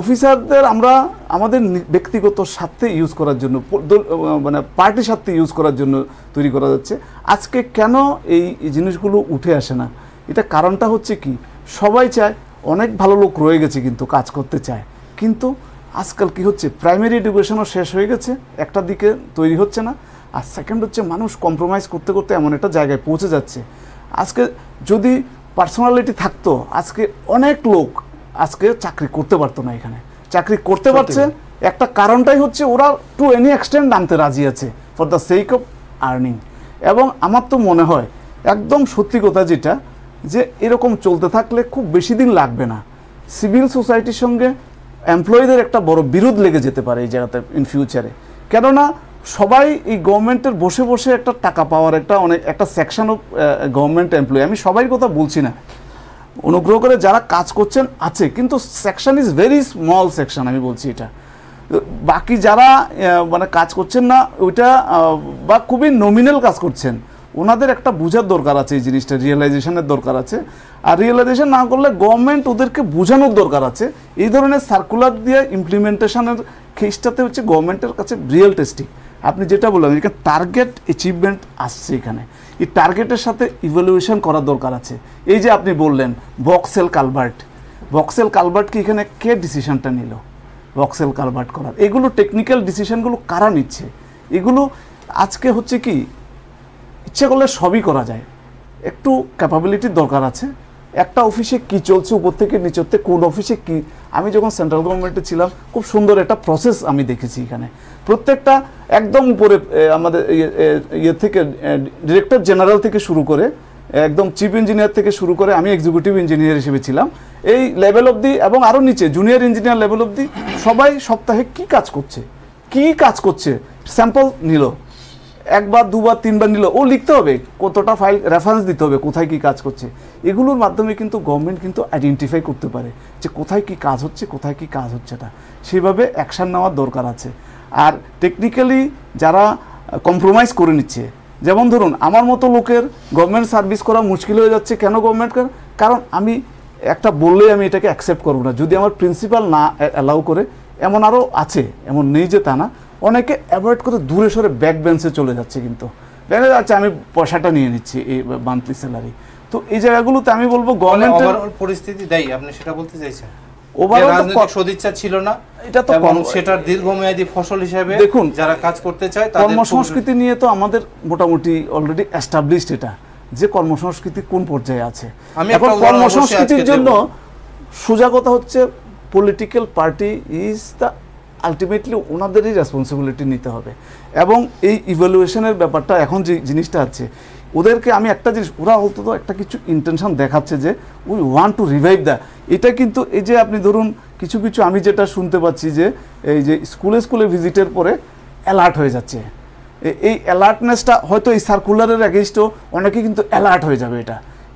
S3: অফিসারদের আমরা আমাদের ব্যক্তিগত স্বার্থে ইউজ করার জন্য, মানে পার্টির স্বার্থে ইউজ করার জন্য তৈরি করা যাচ্ছে। আজকে কেন এই জিনিসগুলো উঠে আসে না? এটা কারণটা হচ্ছে কি, সবাই চায়, অনেক ভালো লোক রয়ে গেছে কিন্তু কাজ করতে চায়, কিন্তু আজকাল কি হচ্ছে, প্রাইমারি এডুকেশনও শেষ হয়ে গেছে, একটা দিকে তৈরি হচ্ছে না। আর সেকেন্ড হচ্ছে, মানুষ কম্প্রোমাইজ করতে করতে এমন একটা জায়গায় পৌঁছে যাচ্ছে। আজকে যদি পার্সোনালিটি থাকতো, আজকে অনেক লোক আজকে চাকরি করতে পারতো না। এখানে চাকরি করতে পারছে, একটা কারণটাই হচ্ছে ওরা টু এনি এক্সটেন্ট নামতে রাজি আছে for the sake of earning. এবং আমার তো মনে হয় একদম সত্যি কথা যেটা, যে এরকম চলতে থাকলে খুব বেশি দিন লাগবে না, সিভিল সোসাইটির সঙ্গে এমপ্লয়ীদের একটা বড় বিরোধ লেগে যেতে পারে এই জায়গাতে ইন ফিউচারে। কেননা সবাই এই গভর্নমেন্টের বসে বসে একটা টাকা পাওয়ার একটা সেকশন অফ গভর্নমেন্ট এমপ্লয়ি, আমি সবাই কথা বলছি না, অনুগ্রহ করে যারা কাজ করছেন আছে, কিন্তু section is very small section, আমি বলছি এটা। বাকি যারা মানে কাজ করছেন না ওইটা, বা খুবই নমিনাল কাজ করছেন, ওনাদের একটা বোঝার দরকার আছে, এই জিনিসটা রিয়েলাইজেশনের দরকার আছে। আর রিয়েলাইজেশন না করলে গভর্নমেন্ট ওদেরকে বোঝানোর দরকার আছে। এই ধরনের সার্কুলার দিয়ে ইমপ্লিমেন্টেশনের কেসটাতে হচ্ছে গভর্নমেন্টের কাছে রিয়েল টেস্টিং। আপনি যেটা বললেন, এখানে টার্গেট অ্যাচিভমেন্ট আসছে, এখানে এই টার্গেটের সাথে ইভ্যালুয়েশন করার দরকার আছে। এই যে আপনি বললেন বক্সেল কালভার্ট কি এখানে কে ডিসিশনটা নিল বক্সেল কালভার্ট করার? এগুলো টেকনিক্যাল ডিসিশনগুলো কারা নিচ্ছে? এগুলো আজকে হচ্ছে কি, ইচ্ছে করলে সবই করা যায়, একটু ক্যাপাবিলিটির দরকার আছে। একটা অফিসে কি চলছে উপর থেকে নিচতে, কোন অফিসে কি, আমি যখন সেন্ট্রাল গভর্নমেন্টে ছিলাম খুব সুন্দর একটা প্রসেস আমি দেখেছি এখানে। প্রত্যেকটা একদম উপরে আমাদের ইয়ে থেকে ডিরেক্টর জেনারেল থেকে শুরু করে একদম চিফ ইঞ্জিনিয়ার থেকে শুরু করে, আমি এক্সিকিউটিভ ইঞ্জিনিয়ার হিসেবে ছিলাম, এই লেভেল অবধি এবং আরও নিচে জুনিয়র ইঞ্জিনিয়ার লেভেল অবধি সবাই সপ্তাহে কি কাজ করছে স্যাম্পল নিল, একবার দুবার তিনবার নিল, ও লিখতে হবে কতটা ফাইল রেফারেন্স দিতে হবে, কোথায় কি কাজ করছে। এগুলোর মাধ্যমে কিন্তু গভর্নমেন্ট কিন্তু আইডেন্টিফাই করতে পারে যে কোথায় কি কাজ হচ্ছে, কোথায় কি কাজ হচ্ছে না, সেভাবে অ্যাকশান নেওয়ার দরকার আছে। আর টেকনিক্যালি যারা কম্প্রোমাইজ করে নিচ্ছে, যেমন ধরুন আমার মতো লোকের গভর্নমেন্ট সার্ভিস করা মুশকিল হয়ে যাচ্ছে, কেন গভর্নমেন্টকে? কারণ আমি একটা বললেই আমি এটাকে অ্যাকসেপ্ট করবো না, যদি আমার প্রিন্সিপাল না অ্যালাউ করে। এমন আরও আছে, এমন নেই যে তা না, অনেকে অ্যাভয়েড করে দূরে সরে ব্যাক বেঞ্চে চলে যাচ্ছে, কিন্তু দেখা যাচ্ছে আমি পয়সাটা নিয়ে নিচ্ছি এই মান্থলি স্যালারি। তো এই জায়গাগুলোতে আমি বলবো গভর্নমেন্টের
S1: পরিস্থিতি দেয়, আপনি সেটা বলতে চাইছেন?
S3: ওভারঅল
S1: রাজনৈতিক সদিচ্ছা ছিল না,
S3: এটা তো
S1: এবং সেটার দীর্ঘমেয়াদী ফসল হিসেবে
S3: দেখুন,
S1: যারা কাজ করতে চায় তাদের
S3: কর্মসংস্কৃতি নিয়ে তো আমাদের মোটামুটি অলরেডি এস্টাবলিশড, এটা যে কর্মসংস্কৃতি কোন পর্যায়ে আছে। এখন কর্মসংস্কৃতির জন্য সোজা কথা হচ্ছে political party is the ultimately ওনাদেরই রেসপন্সিবিলিটি নিতে হবে। এবং এই ইভ্যালুয়েশনের ব্যাপারটা এখন যে জিনিসটা আছে, ওদেরকে আমি একটা জিনিস, ওরা অন্তত একটা কিছু ইন্টেনশন দেখাচ্ছে যে we want to revive the, এটা কিন্তু এই যে আপনি ধরুন কিছু কিছু আমি যেটা শুনতে পাচ্ছি যে এই যে স্কুলে স্কুলে ভিজিটের পরে অ্যালার্ট হয়ে যাচ্ছে, এই অ্যালার্টনেসটা হয়তো এই সার্কুলারের এগেইনস্টও অনেকে কিন্তু অ্যালার্ট হয়ে যাবে,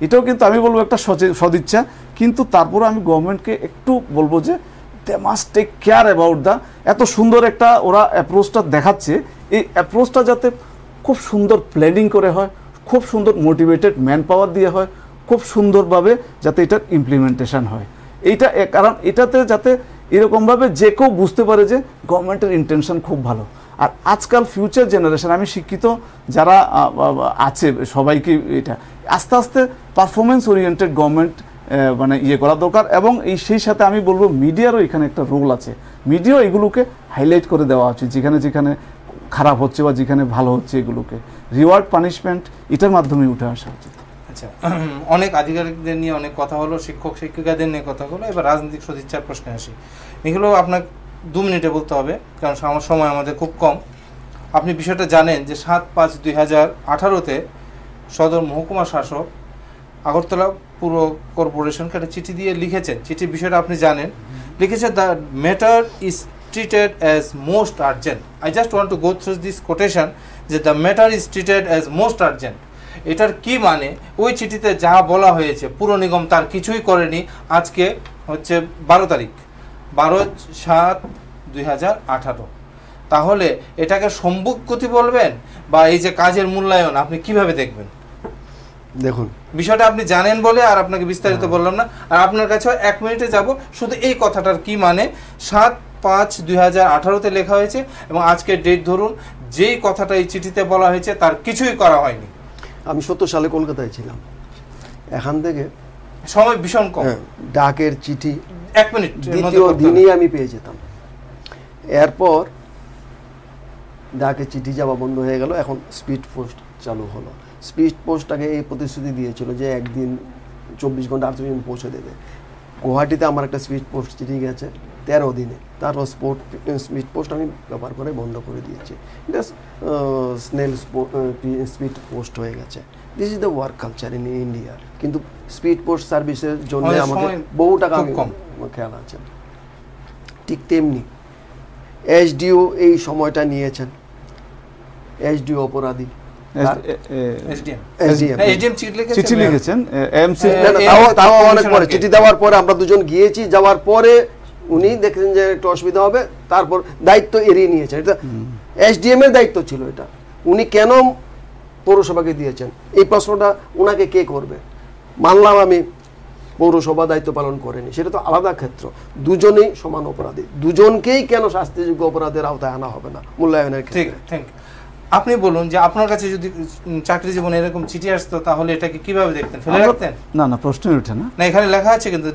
S3: এটাও কিন্তু আমি বলবো একটা সদিচ্ছা। কিন্তু তারপরে আমি গভর্নমেন্টকে একটু বলবো যে they must take care about the, এত সুন্দর একটা ওরা অ্যাপ্রোচটা দেখাচ্ছে, এই অ্যাপ্রোচটা যাতে খুব সুন্দর প্ল্যানিং করে হয়, খুব সুন্দর মোটিভেটেড ম্যান পাওয়ার দিয়ে হয়, খুব সুন্দরভাবে যাতে এটার ইমপ্লিমেন্টেশন হয়। এইটা কারণ এটাতে যাতে এরকমভাবে যে কেউ বুঝতে পারে যে গভর্নমেন্টের ইন্টেনশন খুব ভালো। আর আজকাল ফিউচার জেনারেশন, আমি শিক্ষিত যারা আছে সবাইকে এটা আস্তে আস্তে পারফরমেন্স ওরিয়েন্টেড গভর্নমেন্ট মানে ইয়ে করা দরকার। এবং সেই সাথে আমি বলবো মিডিয়ারও এখানে একটা রোল আছে, মিডিয়াও এগুলোকে হাইলাইট করে দেওয়া উচিত, যেখানে যেখানে খারাপ হচ্ছে বা যেখানে ভালো হচ্ছে এগুলোকে রিওয়ার্ড পানিশমেন্ট এটার মাধ্যমে উঠে আসা উচিত।
S1: আচ্ছা, অনেক আধিকারিকদের নিয়ে অনেক কথা হলো, শিক্ষক শিক্ষিকাদের নিয়ে কথা হলো, এবার রাজনৈতিক সদিচ্ছার প্রশ্নে আসি। এগুলো আপনার 2 মিনিটে বলতে হবে, কারণ আমার সময় আমাদের খুব কম। আপনি বিষয়টা জানেন যে 7/5/2018-তে সদর মহকুমা শাসক আগরতলা পুর কর্পোরেশনকে একটা চিঠি দিয়ে লিখেছেন, চিঠির বিষয়টা আপনি জানেন, লিখেছে the matter is treated as most urgent. I just want to go through this quotation যে the matter is treated as most urgent. এটার কি মানে? ওই চিঠিতে যা বলা হয়েছে পুর নিগম তার কিছুই করেনি। আজকে হচ্ছে 12 তারিখ, 12/7/2018। তাহলে এটাকে সম্ভবগতি বলবেন, বা এই যে কাজের মূল্যায়ন আপনি কিভাবে দেখবেন?
S2: দেখুন,
S1: বিষয়টা আপনি জানেন বলে আর আপনাকে বিস্তারিত বললাম না, আর আপনার কাছেও 1 মিনিটে যাব শুধু এই কথাটার কি মানে। 7/5/2018-তে লেখা হয়েছে এবং আজকের ডেট ধরুন, যেই কথাটা এই চিঠিতে বলা হয়েছে তার কিছুই করা হয়নি।
S2: আমি 70 সালে কলকাতায় ছিলাম, এখান থেকে
S1: সময় ভীষণ কম,
S2: ডাকের চিঠি
S1: 1 মিনিট
S2: দ্বিতীয় দিনই আমি পেয়ে যেতাম। এরপর ডাকে চিঠি যাওয়া বন্ধ হয়ে গেল, এখন স্পিড পোস্ট চালু হলো। স্পিড পোস্টটাকে এই প্রতিশ্রুতি দিয়েছিল যে একদিন 24 ঘন্টা 48 দিন পৌঁছে দেবে। গুয়াহাটিতে আমার একটা স্পিড পোস্ট চিঠি গেছে 13 দিনে, তারপর স্পিড পোস্ট আমি ব্যবহার করে বন্ধ করে দিয়েছি, এটা স্নেল স্পিড পোস্ট হয়ে গেছে। This is the work culture in India. কিন্তু স্পিড পোস্ট সার্ভিসের জন্য আমাকে বহু টাকা খেয়াল আছে। ঠিক তেমনি এসডিও এই সময়টা নিয়েছেন, এসডিও অপরাধী,
S3: চিঠি লিখেছেন,
S2: তাও অনেক পরে চিঠি দেওয়ার পরে আমরা দুজন গিয়েছি, যাওয়ার পরে উনি দেখলেন যে একটু অসুবিধা হবে, তারপর দায়িত্ব এড়িয়ে নিয়েছেন। এটা এসডিএম এর দায়িত্ব ছিল, এটা উনি কেন পৌরসভাকে দিয়েছেন এই প্রশ্নটা উনাকে কে করবে? মানলাম আমি পৌরসভা দায়িত্ব পালন করেনি, সেটা তো আলাদা ক্ষেত্র, দুজনেই সমান অপরাধী, দুজনকেই কেন শাস্তিযোগ্য অপরাধের আওতায় আনা হবে না মূল্যায়নের ক্ষেত্রে?
S1: আপনি বলুন যে আপনার কাছে যদি চাকরি জীবনে এরকম চিঠি আসতো তাহলে এটাকে কিভাবে দেখতেন? ফেলে রাখতেন?
S3: না, প্রশ্নই ওঠে না।
S1: না, এখানে লেখা আছে কিন্তু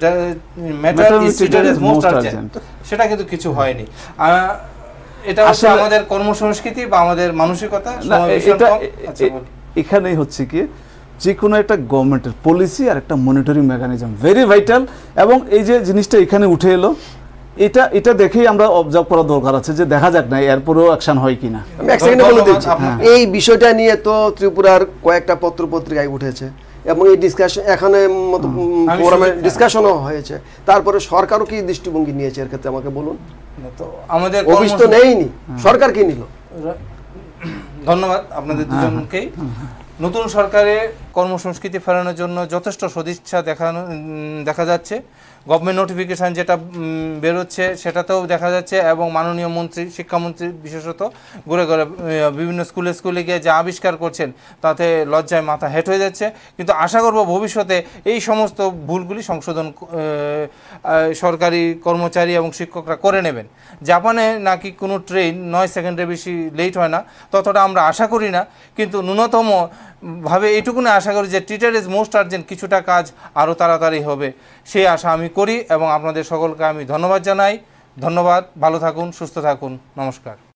S1: matter is treated as most urgent, সেটা কিন্তু কিছু হয়নি। এটা হচ্ছে আমাদের কর্মসংস্কৃতি বা আমাদের মানসিকতা।
S3: এখানেই হচ্ছে কি, যে কোনো একটা গভর্নমেন্টের পলিসি আর একটা মনিটরিং মেকানিজম ভেরি ভাইটাল। এবং এই যে জিনিসটা এখানে উঠে এলো, এটা দেখেই আমরা অবজার্ভ করা দরকার আছে যে দেখা যাক না এরপরও অ্যাকশন হয় কিনা।
S2: এই বিষয়টা নিয়ে তো ত্রিপুরার কয়েকটা পত্র পত্রিকায় উঠেছে এবং এই ডিসকাশন এখানে ডিসকাশনও হয়েছে। তারপরে সরকারও কি দৃষ্টিভঙ্গি নিয়েছে এর ক্ষেত্রে আমাকে বলুন।
S1: তো আমাদের
S2: অফিস তো নেইনি, সরকার কি নিল?
S1: ধন্যবাদ আপনাদের দুজনকেই। নতুন সরকারে কর্মসংস্কৃতি ফেরানোর জন্য যথেষ্ট সদিচ্ছা দেখা যাচ্ছে। গভর্নমেন্ট নোটিফিকেশান যেটা বেরোচ্ছে সেটাতেও দেখা যাচ্ছে, এবং মাননীয় মন্ত্রী, শিক্ষামন্ত্রী বিশেষত ঘুরে ঘুরে বিভিন্ন স্কুলে গিয়ে যা আবিষ্কার করছেন তাতে লজ্জায় মাথা হেঁট হয়ে যাচ্ছে। কিন্তু আশা করব ভবিষ্যতে এই সমস্ত ভুলগুলি সংশোধন সরকারি কর্মচারী এবং শিক্ষকরা করে নেবেন। জাপানে নাকি কোনো ট্রেন 9 সেকেন্ডের বেশি লেট হয় না, ততটা আমরা আশা করি না, কিন্তু ন্যূনতম ভাবে এইটুকুনি আশা করি যে টিচার ইজ মোস্ট আর্জেন্ট, কিছুটা কাজ আরও তাড়াতাড়ি হবে, সেই আশা আমি করি। এবং আপনাদের সকলকে আমি ধন্যবাদ জানাই। ধন্যবাদ, ভালো থাকুন, সুস্থ থাকুন, নমস্কার।